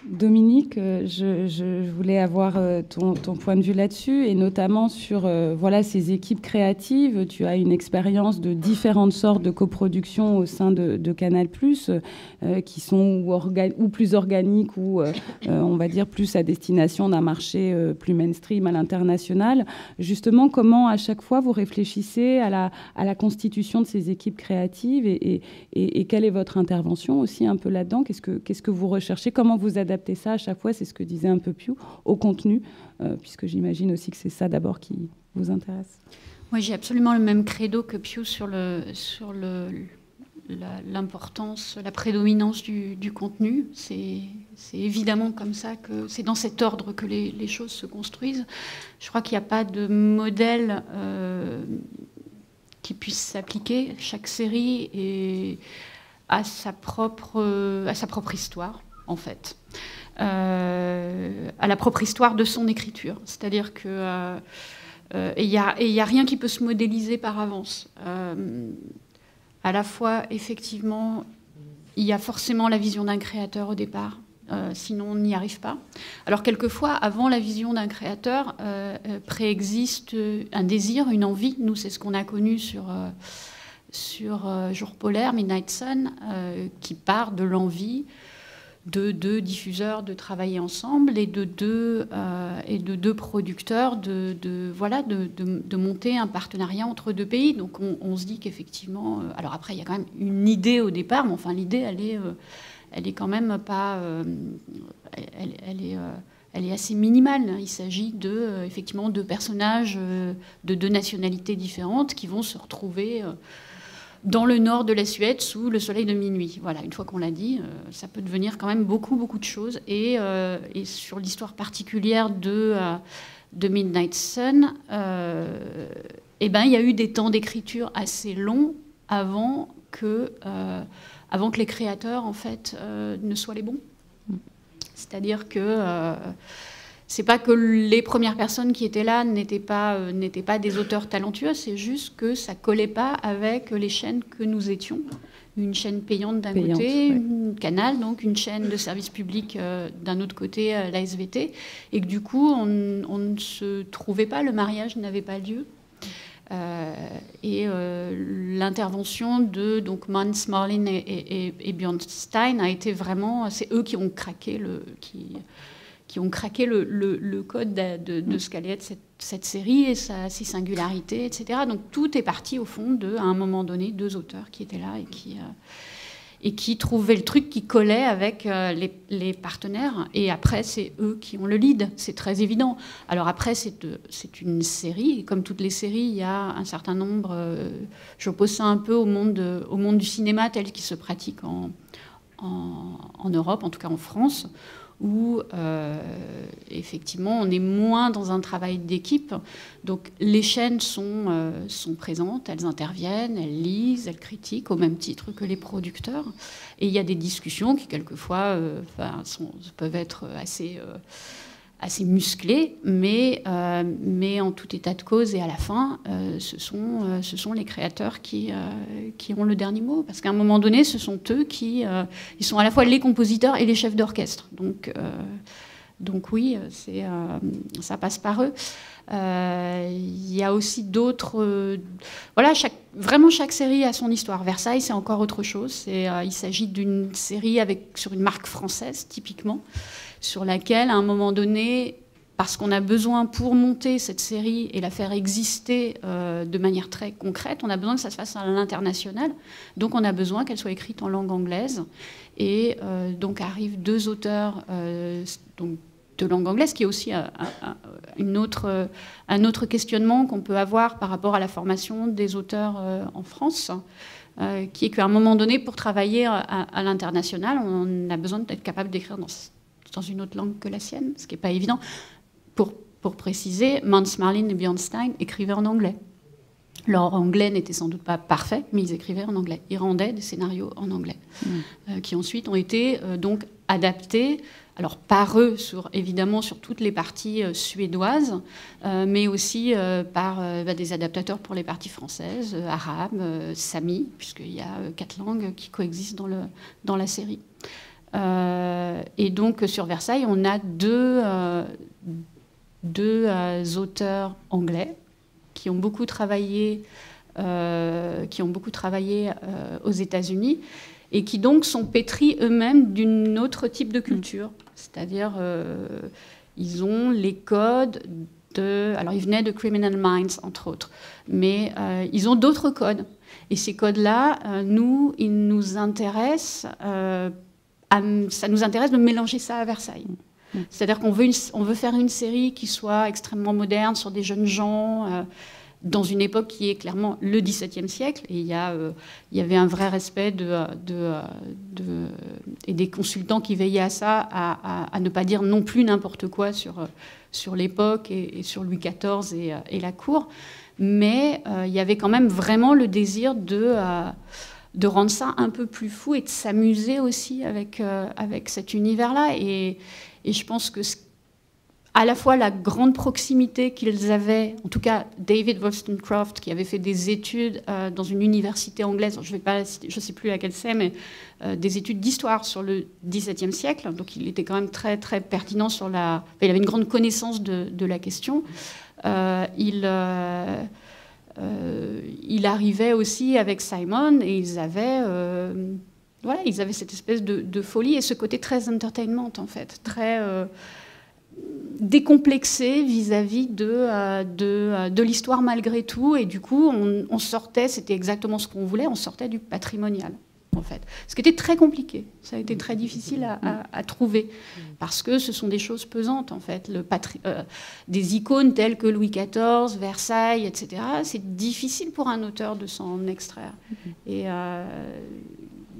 Dominique, je voulais avoir ton point de vue là-dessus, et notamment sur voilà, ces équipes créatives. Tu as une expérience de différentes sortes de coproduction au sein de Canal+, qui sont ou plus organiques ou, on va dire, plus à destination d'un marché plus mainstream à l'international. Justement, comment à chaque fois vous réfléchissez à la constitution de ces équipes créatives et quelle est votre intervention aussi un peu là-dedans? Qu'est-ce que vous recherchez? Comment vous adaptez ça à chaque fois, c'est ce que disait un peu Piu, au contenu, puisque j'imagine aussi que c'est ça d'abord qui vous intéresse. Moi, j'ai absolument le même credo que Piu sur l'importance, la prédominance du contenu. C'est évidemment comme ça, que c'est dans cet ordre que les choses se construisent. Je crois qu'il n'y a pas de modèle qui puisse s'appliquer. Chaque série a sa propre histoire, en fait. À la propre histoire de son écriture. C'est-à-dire que il y a rien qui peut se modéliser par avance. À la fois, effectivement, il y a forcément la vision d'un créateur au départ, sinon on n'y arrive pas. Alors quelquefois, avant la vision d'un créateur, préexiste un désir, une envie. Nous, c'est ce qu'on a connu sur Jour polaire, Midnight Sun, qui part de l'envie de 2 diffuseurs de travailler ensemble et de 2 producteurs de monter un partenariat entre 2 pays. Donc on se dit qu'effectivement... alors après, il y a quand même une idée au départ, mais enfin l'idée, elle est quand même pas... elle est assez minimale. Il s'agit effectivement de personnages de 2 nationalités différentes qui vont se retrouver dans le nord de la Suède, sous le soleil de minuit. Voilà, une fois qu'on l'a dit, ça peut devenir quand même beaucoup de choses. Et sur l'histoire particulière de Midnight Sun, il y a eu des temps d'écriture assez longs avant que les créateurs, en fait, ne soient les bons. C'est-à-dire que c'est pas que les premières personnes qui étaient là n'étaient pas des auteurs talentueux, c'est juste que ça collait pas avec les chaînes que nous étions. Une chaîne payante d'un côté, une Canal, donc une chaîne de service public d'un autre côté, la SVT, et que du coup, on ne se trouvait pas, le mariage n'avait pas lieu. L'intervention de Mans Marlin et Björn Stein a été vraiment, c'est eux qui ont craqué le code de ce qu'allait être cette série et ses singularités, etc. Donc tout est parti au fond à un moment donné, 2 auteurs qui étaient là et qui trouvaient le truc qui collait avec les partenaires. Et après, c'est eux qui ont le lead, c'est très évident. Alors après, c'est une série, et comme toutes les séries, il y a un certain nombre... J'oppose ça un peu au monde du cinéma tel qu'il se pratique en Europe, en tout cas en France, où effectivement on est moins dans un travail d'équipe. Donc les chaînes sont présentes, elles interviennent, elles lisent, elles critiquent au même titre que les producteurs. Et il y a des discussions qui quelquefois peuvent être assez musclées, mais en tout état de cause et à la fin, ce sont les créateurs qui ont le dernier mot. Parce qu'à un moment donné, ce sont eux ils sont à la fois les compositeurs et les chefs d'orchestre. Donc oui, ça passe par eux. Il y a aussi d'autres... vraiment, chaque série a son histoire. Versailles, c'est encore autre chose. Il s'agit d'une série sur une marque française, typiquement, sur laquelle, à un moment donné, parce qu'on a besoin, pour monter cette série et la faire exister de manière très concrète, on a besoin que ça se fasse à l'international. Donc on a besoin qu'elle soit écrite en langue anglaise. Et donc arrivent 2 auteurs de langue anglaise, qui est aussi un autre questionnement qu'on peut avoir par rapport à la formation des auteurs en France, qui est qu'à un moment donné, pour travailler à l'international, on a besoin d'être capable d'écrire dans une autre langue que la sienne, ce qui n'est pas évident. Pour préciser, Mans Marlin et Björn Stein écrivaient en anglais. Leur anglais n'était sans doute pas parfait, mais ils écrivaient en anglais. Ils rendaient des scénarios en anglais, qui ensuite ont été donc adaptés, alors par eux, évidemment sur toutes les parties suédoises, mais aussi par des adaptateurs pour les parties françaises, arabes, sami, puisqu'il y a 4 langues qui coexistent dans la série. Et donc sur Versailles, on a deux auteurs anglais qui ont beaucoup travaillé aux États-Unis et qui donc sont pétris eux-mêmes d'un autre type de culture. C'est-à-dire, ils ont les codes alors ils venaient de Criminal Minds, entre autres, mais ils ont d'autres codes. Et ces codes-là, ils nous intéressent... ça nous intéresse de mélanger ça à Versailles. C'est-à-dire qu'on veut faire une série qui soit extrêmement moderne, sur des jeunes gens, dans une époque qui est clairement le XVIIe siècle. Et il y avait un vrai respect et des consultants qui veillaient à ça, à ne pas dire non plus n'importe quoi sur l'époque et sur Louis XIV et la cour. Mais il y avait quand même vraiment le désir de rendre ça un peu plus fou et de s'amuser aussi avec cet univers-là. Et je pense que à la fois la grande proximité qu'ils avaient, en tout cas David Wollstonecraft, qui avait fait des études dans une université anglaise, je ne sais plus laquelle c'est, mais des études d'histoire sur le XVIIe siècle, donc il était quand même très, très pertinent il avait une grande connaissance de la question. Il arrivait aussi avec Simon et ils avaient cette espèce de folie et ce côté très entertainment, en fait, très décomplexé vis-à-vis de l'histoire malgré tout. Et du coup, on sortait, c'était exactement ce qu'on voulait, on sortait du patrimonial. en fait. Ce qui était très compliqué. Ça a été très difficile à trouver, parce que ce sont des choses pesantes, en fait. Des icônes telles que Louis XIV, Versailles, etc., c'est difficile pour un auteur de s'en extraire. Et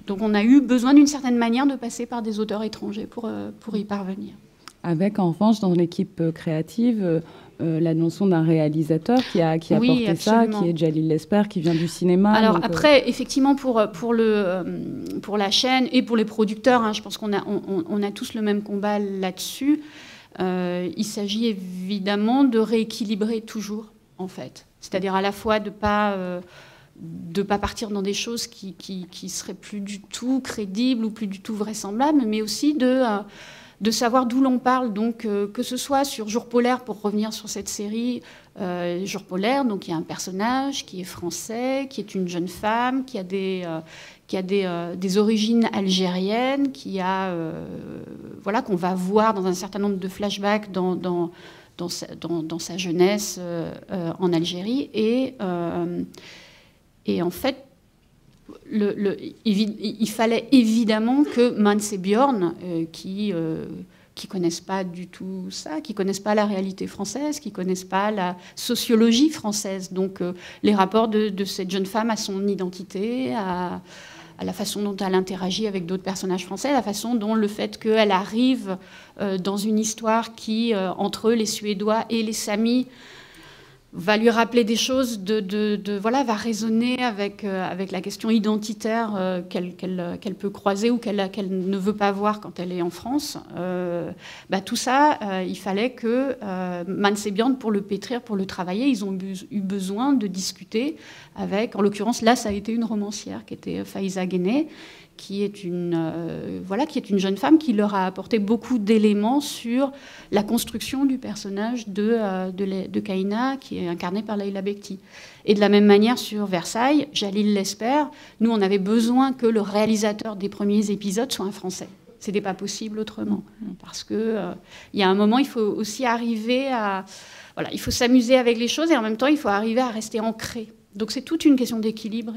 donc on a eu besoin d'une certaine manière de passer par des auteurs étrangers pour y parvenir. Avec, en revanche, dans l'équipe créative, la notion d'un réalisateur qui a porté ça, qui est Djalil Lesper, qui vient du cinéma. Alors après, effectivement, pour la chaîne et pour les producteurs, hein, je pense qu'on a tous le même combat là-dessus. Il s'agit évidemment de rééquilibrer toujours, en fait. C'est-à-dire à la fois de pas partir dans des choses qui seraient plus du tout crédibles ou plus du tout vraisemblables, mais aussi de savoir d'où l'on parle, donc que ce soit sur Jour polaire, pour revenir sur cette série, Jour polaire, donc il y a un personnage qui est français, qui est une jeune femme, qui a des origines algériennes, voilà, qu'on va voir dans un certain nombre de flashbacks dans sa jeunesse en Algérie, et en fait, il fallait évidemment que Mans et Björn, qui connaissent pas du tout ça, qui connaissent pas la réalité française, qui connaissent pas la sociologie française, donc les rapports de cette jeune femme à son identité, à la façon dont elle interagit avec d'autres personnages français, la façon dont le fait qu'elle arrive dans une histoire qui, entre les Suédois et les Samis, va lui rappeler des choses, voilà, va résonner avec la question identitaire qu'elle peut croiser ou qu'elle ne veut pas voir quand elle est en France. Tout ça, il fallait que Mans et Björn, pour le pétrir, pour le travailler, ils ont eu besoin de discuter avec, en l'occurrence, là, ça a été une romancière qui était Faiza Guéné, qui est une jeune femme qui leur a apporté beaucoup d'éléments sur la construction du personnage de Kaina, qui est incarné par Leila Bekti. Et de la même manière, sur Versailles, Djalil Lesper, nous, on avait besoin que le réalisateur des premiers épisodes soit un Français. Ce n'était pas possible autrement. Parce qu'il y a un moment, il faut aussi arriver à... Voilà, il faut s'amuser avec les choses et en même temps, il faut arriver à rester ancré. Donc c'est toute une question d'équilibre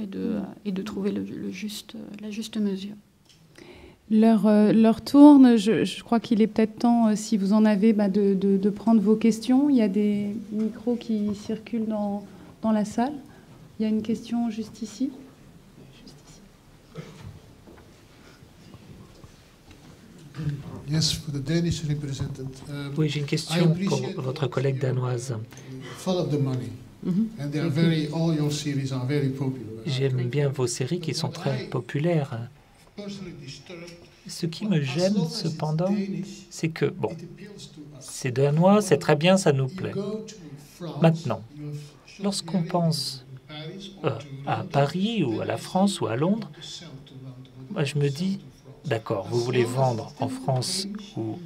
et de trouver la juste mesure. L'heure tourne. Je crois qu'il est peut-être temps, si vous en avez, de prendre vos questions. Il y a des micros qui circulent dans la salle. Il y a une question juste ici. Oui, j'ai une question pour votre collègue danoise. J'aime bien vos séries qui sont très populaires. Ce qui me gêne, cependant, c'est que, bon, c'est danois, c'est très bien, ça nous plaît. Maintenant, lorsqu'on pense à Paris ou à la France ou à Londres, moi je me dis, d'accord, vous voulez vendre en France ou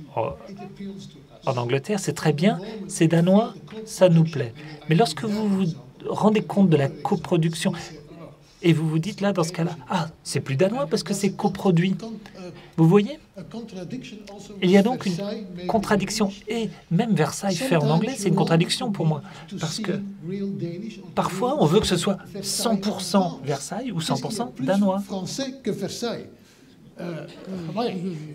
en Angleterre, c'est très bien, c'est danois, ça nous plaît. Mais lorsque vous vous rendez compte de la coproduction, et vous vous dites là, dans ce cas-là, ah, c'est plus danois parce que c'est coproduit. Vous voyez? Il y a donc une contradiction. Et même Versailles fait en anglais, c'est une contradiction pour moi. Parce que parfois, on veut que ce soit 100% Versailles ou 100% danois.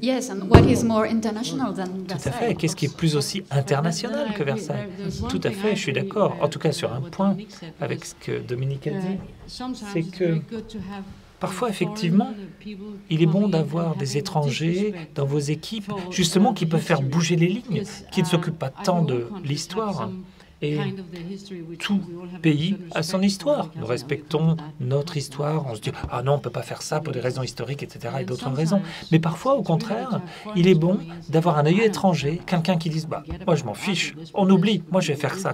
Yes, and what is more international than Versailles? Tout à fait. Qu'est-ce qui est plus aussi international que Versailles? Tout à fait, je suis d'accord. En tout cas, sur un point avec ce que Dominique a dit, c'est que parfois, effectivement, il est bon d'avoir des étrangers dans vos équipes, justement, qui peuvent faire bouger les lignes, qui ne s'occupent pas tant de l'histoire. Et tout pays a son histoire. Nous respectons notre histoire. On se dit « Ah non, on ne peut pas faire ça pour des raisons historiques, etc. » et d'autres raisons. Mais parfois, au contraire, il est bon d'avoir un œil étranger, quelqu'un qui dise bah, « Moi, je m'en fiche. On oublie. Moi, je vais faire ça,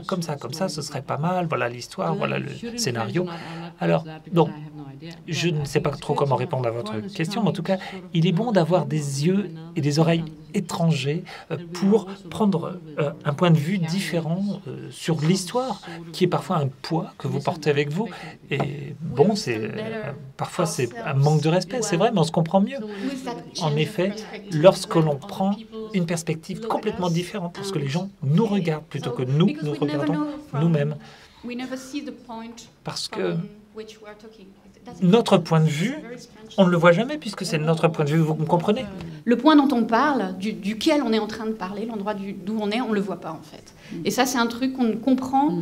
ce serait pas mal. Voilà l'histoire, voilà le scénario. » Alors, donc, je ne sais pas trop comment répondre à votre question, mais en tout cas, il est bon d'avoir des yeux et des oreilles étrangers pour prendre un point de vue différent sur l'histoire, qui est parfois un poids que vous portez avec vous. Et bon, parfois c'est un manque de respect, c'est vrai, mais on se comprend mieux. En effet, lorsque l'on prend une perspective complètement différente, parce que les gens nous regardent plutôt que nous regardons nous-mêmes. Parce que Notre point de vue, on ne le voit jamais puisque c'est notre point de vue, vous me comprenez? Le point dont on parle, duquel on est en train de parler, l'endroit d'où on est, on ne le voit pas en fait. Et ça, c'est un truc qu'on ne comprend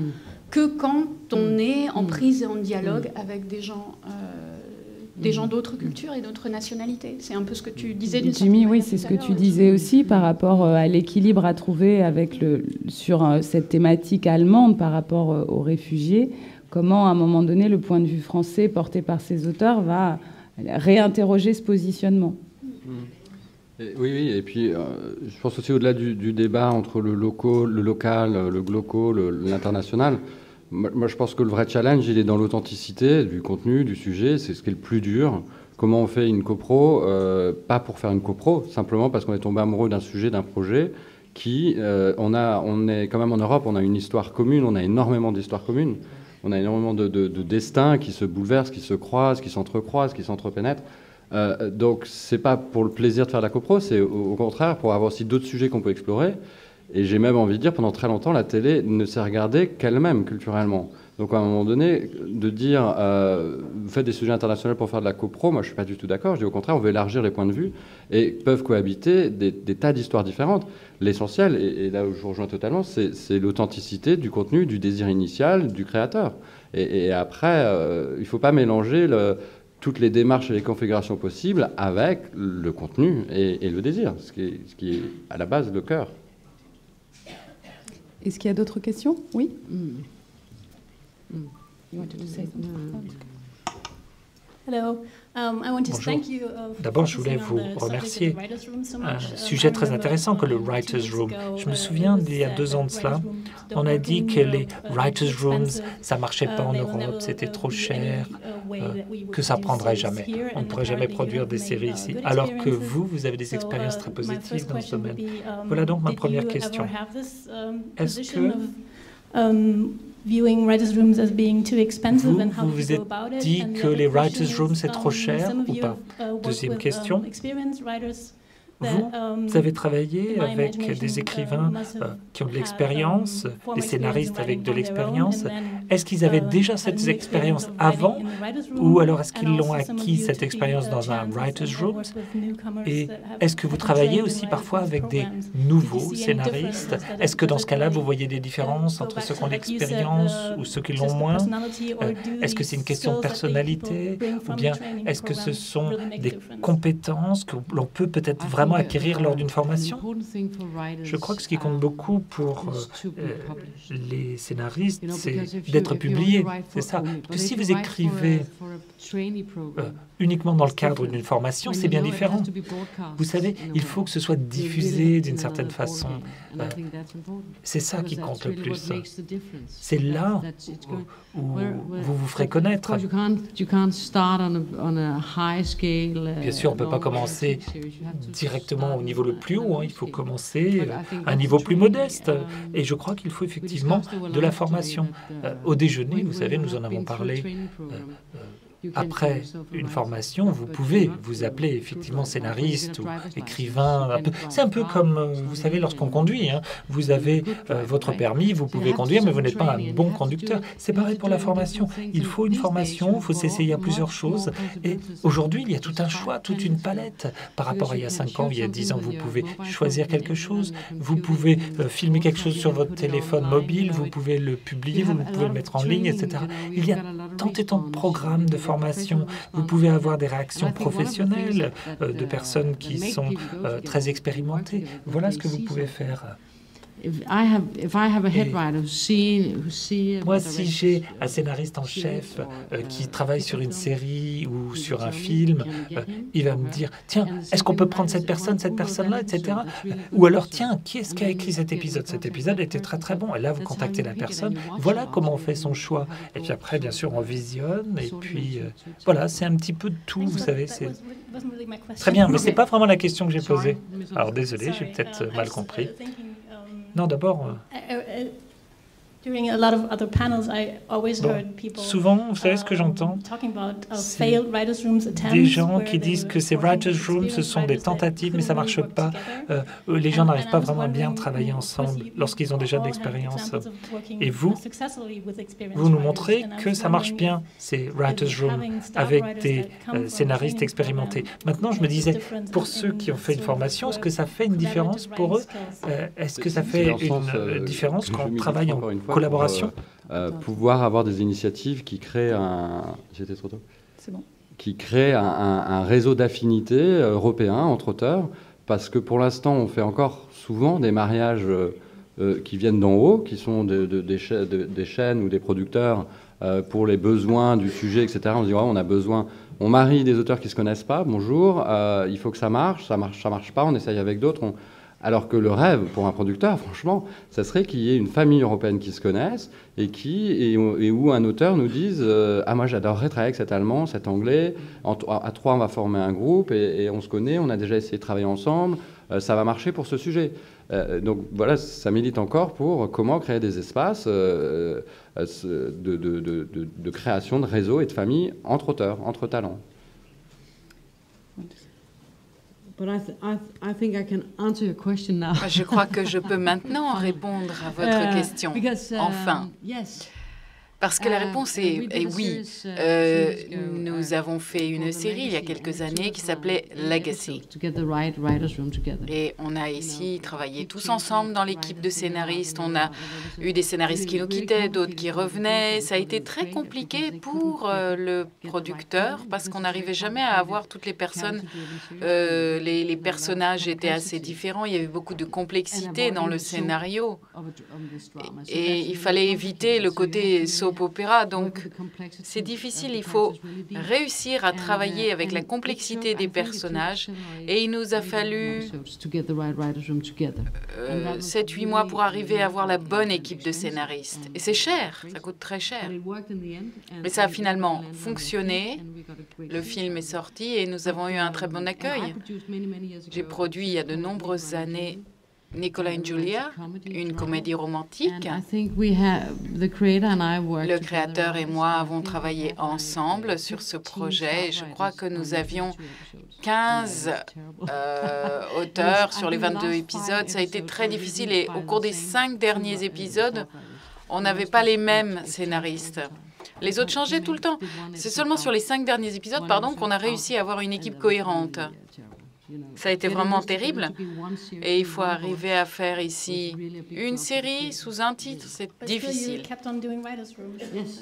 que quand on est en prise et en dialogue avec des gens d'autres cultures et d'autres nationalités. C'est un peu ce que tu disais d'une certaine manière. Jimmy, oui, c'est ce que tu disais aussi par rapport à l'équilibre à trouver sur cette thématique allemande par rapport aux réfugiés. Comment, à un moment donné, le point de vue français porté par ces auteurs va réinterroger ce positionnement. Oui, et puis je pense aussi au-delà du débat entre le local, le gloco, l'international. Moi, je pense que le vrai challenge, il est dans l'authenticité du contenu, du sujet. C'est ce qui est le plus dur. Comment on fait une copro, pas pour faire une copro, simplement parce qu'on est tombé amoureux d'un sujet, d'un projet qui, on est quand même en Europe, on a une histoire commune, on a énormément d'histoires communes. On a énormément de destins qui se bouleversent, qui se croisent, qui s'entrecroisent, qui s'entrepénètrent. Donc, c'est pas pour le plaisir de faire de la copro, c'est au contraire pour avoir aussi d'autres sujets qu'on peut explorer. Et j'ai même envie de dire, pendant très longtemps, la télé ne s'est regardée qu'elle-même culturellement. Donc, à un moment donné, de dire vous faites des sujets internationaux pour faire de la copro, moi, je suis pas du tout d'accord. Je dis au contraire, on veut élargir les points de vue et peuvent cohabiter des tas d'histoires différentes. L'essentiel, et là où je vous rejoins totalement, c'est l'authenticité du contenu, du désir initial du créateur. Et après, il faut pas mélanger toutes les démarches et les configurations possibles avec le contenu et le désir, ce qui est à la base le cœur. Est-ce qu'il y a d'autres questions? Oui. Bonjour. D'abord, je voulais vous remercier. Un sujet très intéressant que le Writers' Room. Je me souviens d'il y a 2 ans de cela, on a dit que les Writers' Rooms, ça ne marchait pas en Europe, c'était trop cher, que ça ne prendrait jamais. On ne pourrait jamais produire des séries ici. Alors que vous avez des expériences très positives dans ce domaine. Voilà donc ma première question. Est-ce que vous vous êtes dit que les Writers' Rooms, c'est trop cher ou pas? Deuxième question. Vous avez travaillé avec des écrivains qui ont de l'expérience, des scénaristes avec de l'expérience. Est-ce qu'ils avaient déjà cette expérience avant ou alors est-ce qu'ils l'ont acquis, cette expérience, dans un Writers' Room? Et est-ce que vous travaillez aussi parfois avec des nouveaux scénaristes? Est-ce que dans ce cas-là, vous voyez des différences entre ceux qui ont l'expérience ou ceux qui l'ont moins? Est-ce que c'est une question de personnalité ou bien est-ce que ce sont des compétences que l'on peut peut-être vraiment acquérir lors d'une formation? Je crois que ce qui compte beaucoup pour les scénaristes, c'est d'être publié. C'est ça. Que si vous écrivez uniquement dans le cadre d'une formation, c'est bien différent. Vous savez, il faut que ce soit diffusé d'une certaine façon. C'est ça qui compte le plus. C'est là où vous vous ferez connaître. Bien sûr, on ne peut pas commencer directement au niveau le plus haut. Il faut commencer à un niveau plus modeste. Et je crois qu'il faut effectivement de la formation. Au déjeuner, vous savez, nous en avons parlé. Après une formation, vous pouvez vous appeler effectivement scénariste ou écrivain. C'est un peu comme, vous savez, lorsqu'on conduit. Vous avez votre permis, vous pouvez conduire, mais vous n'êtes pas un bon conducteur. C'est pareil pour la formation. Il faut une formation, il faut s'essayer à plusieurs choses. Et aujourd'hui, il y a tout un choix, toute une palette. Par rapport à il y a 5 ans, il y a 10 ans, vous pouvez choisir quelque chose. Vous pouvez filmer quelque chose sur votre téléphone mobile, vous pouvez le publier, vous pouvez le mettre en ligne, etc. Il y a tant et tant de programmes de formation. Vous pouvez avoir des réactions professionnelles de personnes qui sont très expérimentées. Voilà ce que vous pouvez faire. Moi, si j'ai un scénariste en chef qui travaille sur une série ou sur un film, il va me dire, tiens, est-ce qu'on peut prendre cette personne-là, etc. Ou alors, tiens, qui est-ce qui a écrit cet épisode? Cet épisode était très très bon. Et là, vous contactez la personne. Voilà comment on fait son choix. Et puis après, bien sûr, on visionne. Et puis, voilà, c'est un petit peu de tout, vous savez. C'est très bien, mais ce n'est pas vraiment la question que j'ai posée. Alors, désolé, j'ai peut-être mal compris. Non, d'abord... Souvent, vous savez ce que j'entends? Des gens qui disent que ces writers' rooms, ce sont des tentatives, mais ça ne marche pas. Les gens n'arrivent pas vraiment à bien travailler ensemble lorsqu'ils ont déjà de l'expérience. Et vous nous montrez que ça marche bien, ces writers' rooms, avec des scénaristes expérimentés. Maintenant, je me disais, pour ceux qui ont fait une formation, est-ce que ça fait une différence pour eux? Est-ce que ça fait une différence quand on travaille en collaboration? Pouvoir avoir des initiatives qui créent un... J'étais trop tôt. C'est bon. Qui créent un réseau d'affinités européens entre auteurs, parce que pour l'instant, on fait encore souvent des mariages qui viennent d'en haut, qui sont des chaînes ou des producteurs pour les besoins du sujet, etc. On se dit, ouais, on a besoin... On marie des auteurs qui ne se connaissent pas, bonjour, il faut que ça marche pas, on essaye avec d'autres. Alors que le rêve pour un producteur, franchement, ça serait qu'il y ait une famille européenne qui se connaisse et où un auteur nous dise « Ah, moi j'adorerais travailler avec cet Allemand, cet Anglais, à trois on va former un groupe et on se connaît, on a déjà essayé de travailler ensemble, ça va marcher pour ce sujet ». Donc voilà, ça milite encore pour comment créer des espaces de création de réseaux et de familles entre auteurs, entre talents. Je crois que je peux maintenant répondre à votre question. Enfin. Parce que la réponse est oui. Nous avons fait une série il y a quelques années qui s'appelait Legacy. Et on a ici travaillé tous ensemble dans l'équipe de scénaristes. On a eu des scénaristes qui nous quittaient, d'autres qui revenaient. Ça a été très compliqué pour le producteur parce qu'on n'arrivait jamais à avoir toutes les personnes. Les personnages étaient assez différents. Il y avait beaucoup de complexité dans le scénario. Et il fallait éviter le côté soap opéra, donc c'est difficile, il faut réussir à travailler avec la complexité des personnages et il nous a fallu 7-8 mois pour arriver à avoir la bonne équipe de scénaristes. Et c'est cher, ça coûte très cher. Mais ça a finalement fonctionné, le film est sorti et nous avons eu un très bon accueil. J'ai produit il y a de nombreuses années Nicolas and Julia, une comédie romantique. Le créateur et moi avons travaillé ensemble sur ce projet. Je crois que nous avions 15 auteurs sur les 22 épisodes. Ça a été très difficile et au cours des 5 derniers épisodes, on n'avait pas les mêmes scénaristes. Les autres changeaient tout le temps. C'est seulement sur les 5 derniers épisodes, qu'on a réussi à avoir une équipe cohérente. Ça a été vraiment terrible et il faut arriver à faire ici une série sous un titre, c'est difficile.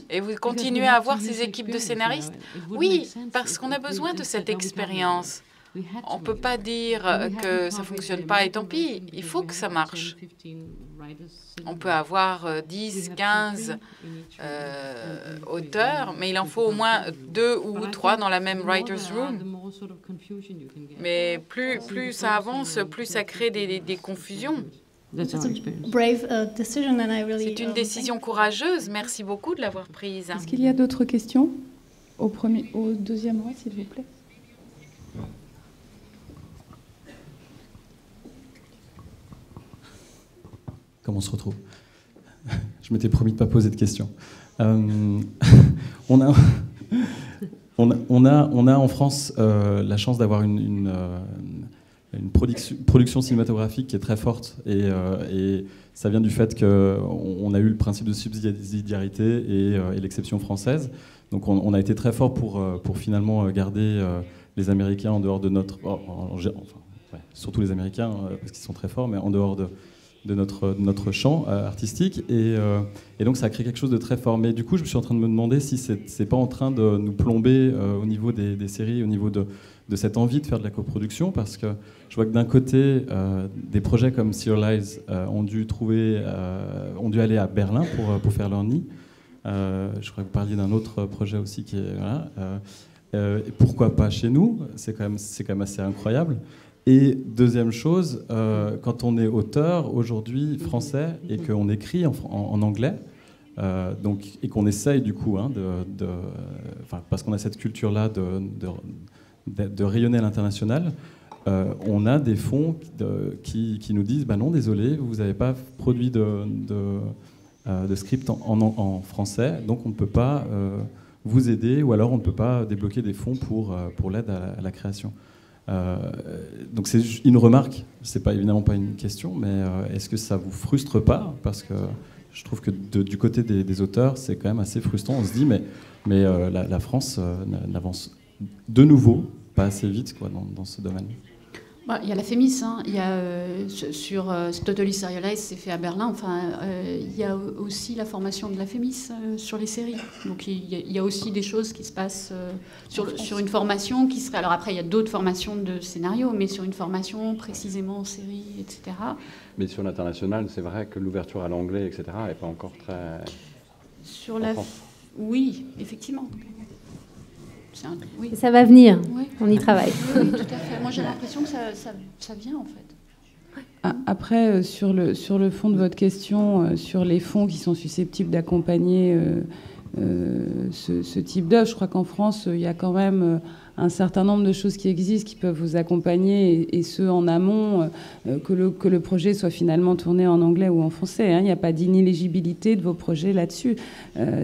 Et vous continuez à avoir ces équipes de scénaristes? Oui, parce qu'on a besoin de cette expérience. On ne peut pas dire que ça ne fonctionne pas et tant pis, il faut que ça marche. On peut avoir 10, 15 auteurs, mais il en faut au moins 2 ou 3 dans la même writer's room. Mais plus ça avance, plus ça crée des confusions. C'est une décision courageuse. Merci beaucoup de l'avoir prise. Est-ce qu'il y a d'autres questions? Au deuxième rang, s'il vous plaît. Comment on se retrouve? Je m'étais promis de ne pas poser de questions. On a en France la chance d'avoir une production cinématographique qui est très forte et ça vient du fait qu'on a eu le principe de subsidiarité et l'exception française. Donc on a été très fort pour finalement garder les Américains en dehors de notre... surtout les Américains parce qu'ils sont très forts, mais en dehors de notre champ artistique et donc ça a créé quelque chose de très fort. Mais du coup, je me suis en train de me demander si c'est pas en train de nous plomber au niveau des séries, au niveau de cette envie de faire de la coproduction, parce que je vois que d'un côté, des projets comme Serial Lies ont dû aller à Berlin pour faire leur nid. Je crois que vous parliez d'un autre projet aussi qui est... Voilà, et pourquoi pas chez nous? C'est quand même assez incroyable. Et deuxième chose, quand on est auteur aujourd'hui français et qu'on écrit en anglais, et qu'on essaye du coup, parce qu'on a cette culture-là de rayonner à l'international, on a des fonds qui nous disent bah non, désolé, vous n'avez pas produit de script en français, donc on ne peut pas vous aider, ou alors on ne peut pas débloquer des fonds pour l'aide à la création. Donc c'est une remarque, c'est évidemment pas une question, mais est-ce que ça vous frustre pas? Parce que je trouve que du côté des auteurs, c'est quand même assez frustrant. On se dit, mais la France n'avance de nouveau pas assez vite quoi, dans ce domaine. Il y a la FEMIS, hein. Il y a sur Totally Serialized, c'est fait à Berlin. Enfin, il y a aussi la formation de la FEMIS sur les séries. Donc il y a aussi des choses qui se passent sur une formation qui serait. Alors après, il y a d'autres formations de scénario, mais sur une formation précisément en série, etc. Mais sur l'international, c'est vrai que l'ouverture à l'anglais, etc., n'est pas encore très. Sur la. Oui, effectivement. Oui. Ça va venir, oui. On y travaille. Oui, tout à fait. Moi, j'ai l'impression que ça vient, en fait. Après, sur le fond de votre question, sur les fonds qui sont susceptibles d'accompagner ce type d'œuvre, je crois qu'en France, il y a quand même un certain nombre de choses qui existent, qui peuvent vous accompagner, et ce, en amont, que le projet soit finalement tourné en anglais ou en français. Hein. Il n'y a pas d'inéligibilité de vos projets là-dessus.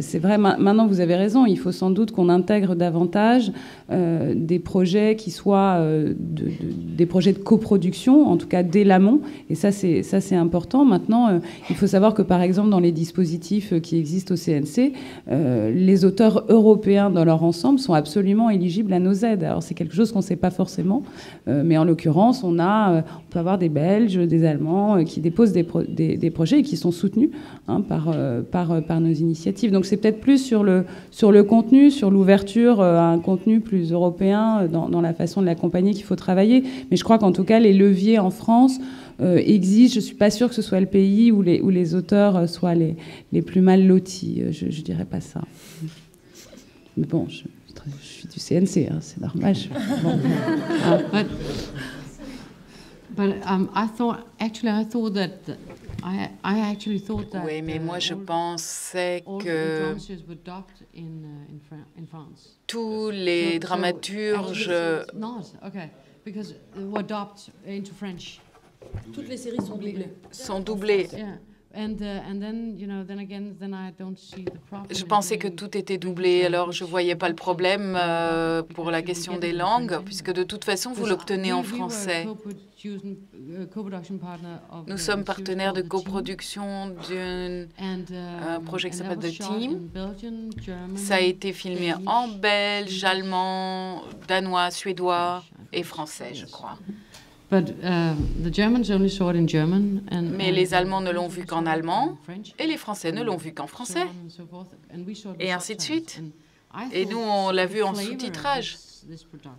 C'est vrai, maintenant vous avez raison, il faut sans doute qu'on intègre davantage des projets qui soient des projets de coproduction, en tout cas dès l'amont, et ça c'est important. Maintenant, il faut savoir que par exemple dans les dispositifs qui existent au CNC, les auteurs européens dans leur ensemble sont absolument éligibles à nos aides. Alors c'est quelque chose qu'on ne sait pas forcément, mais en l'occurrence on peut avoir des Belges, des Allemands qui déposent des projets et qui sont soutenus par nos initiatives. Donc c'est peut-être plus sur le contenu, sur l'ouverture à un contenu plus européen dans la façon de l'accompagner qu'il faut travailler. Mais je crois qu'en tout cas les leviers en France existent. Je ne suis pas sûre que ce soit le pays où les auteurs soient les plus mal lotis. Je ne dirais pas ça. Mais bon, je suis du CNC, hein, c'est normal. Oui, mais moi je pensais que tous les dramaturges... Toutes les séries sont doublées. Je pensais que tout était doublé, alors je ne voyais pas le problème pour la question des langues, puisque de toute façon, vous l'obtenez en français. Nous sommes partenaires de coproduction d'un projet qui s'appelle The Team. Ça a été filmé en belge, allemand, danois, suédois et français, je crois. Mais les Allemands ne l'ont vu qu'en allemand et les Français ne l'ont vu qu'en français. Et ainsi de suite. Et nous, on l'a vu en sous-titrage.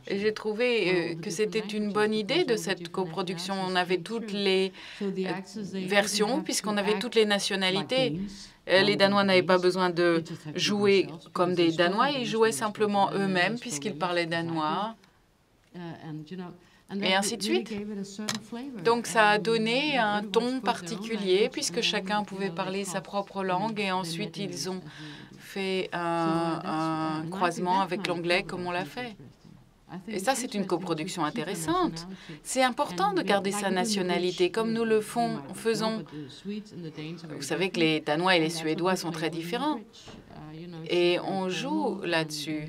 Et j'ai trouvé que c'était une bonne idée de cette coproduction. On avait toutes les versions puisqu'on avait toutes les nationalités. Les Danois n'avaient pas besoin de jouer comme des Danois, ils jouaient simplement eux-mêmes puisqu'ils parlaient danois. Et ainsi de suite. Donc ça a donné un ton particulier puisque chacun pouvait parler sa propre langue et ensuite ils ont fait un croisement avec l'anglais comme on l'a fait. Et ça, c'est une coproduction intéressante. C'est important de garder sa nationalité comme nous le faisons. Vous savez que les Danois et les Suédois sont très différents. Et on joue là-dessus.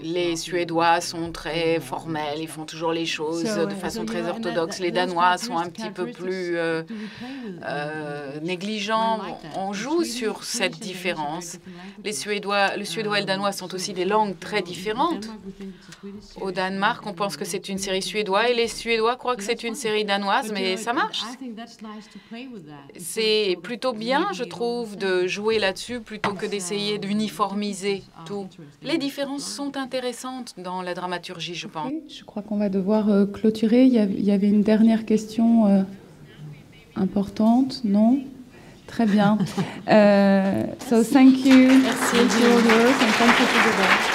Les Suédois sont très formels, ils font toujours les choses de façon très orthodoxe. Les Danois sont un petit peu plus négligents. On joue sur cette différence. Le suédois et le danois sont aussi des langues très différentes. Au Danemark, on pense que c'est une série suédoise et les Suédois croient que c'est une série danoise, mais ça marche. C'est plutôt bien, je trouve, de jouer là-dessus plutôt que d'essayer d'uniformiser tout. Les différences sont intéressantes dans la dramaturgie, je pense. Je crois qu'on va devoir clôturer. Il y avait une dernière question importante, non? Très bien. So thank you. Merci. Thank you all, and thank you to the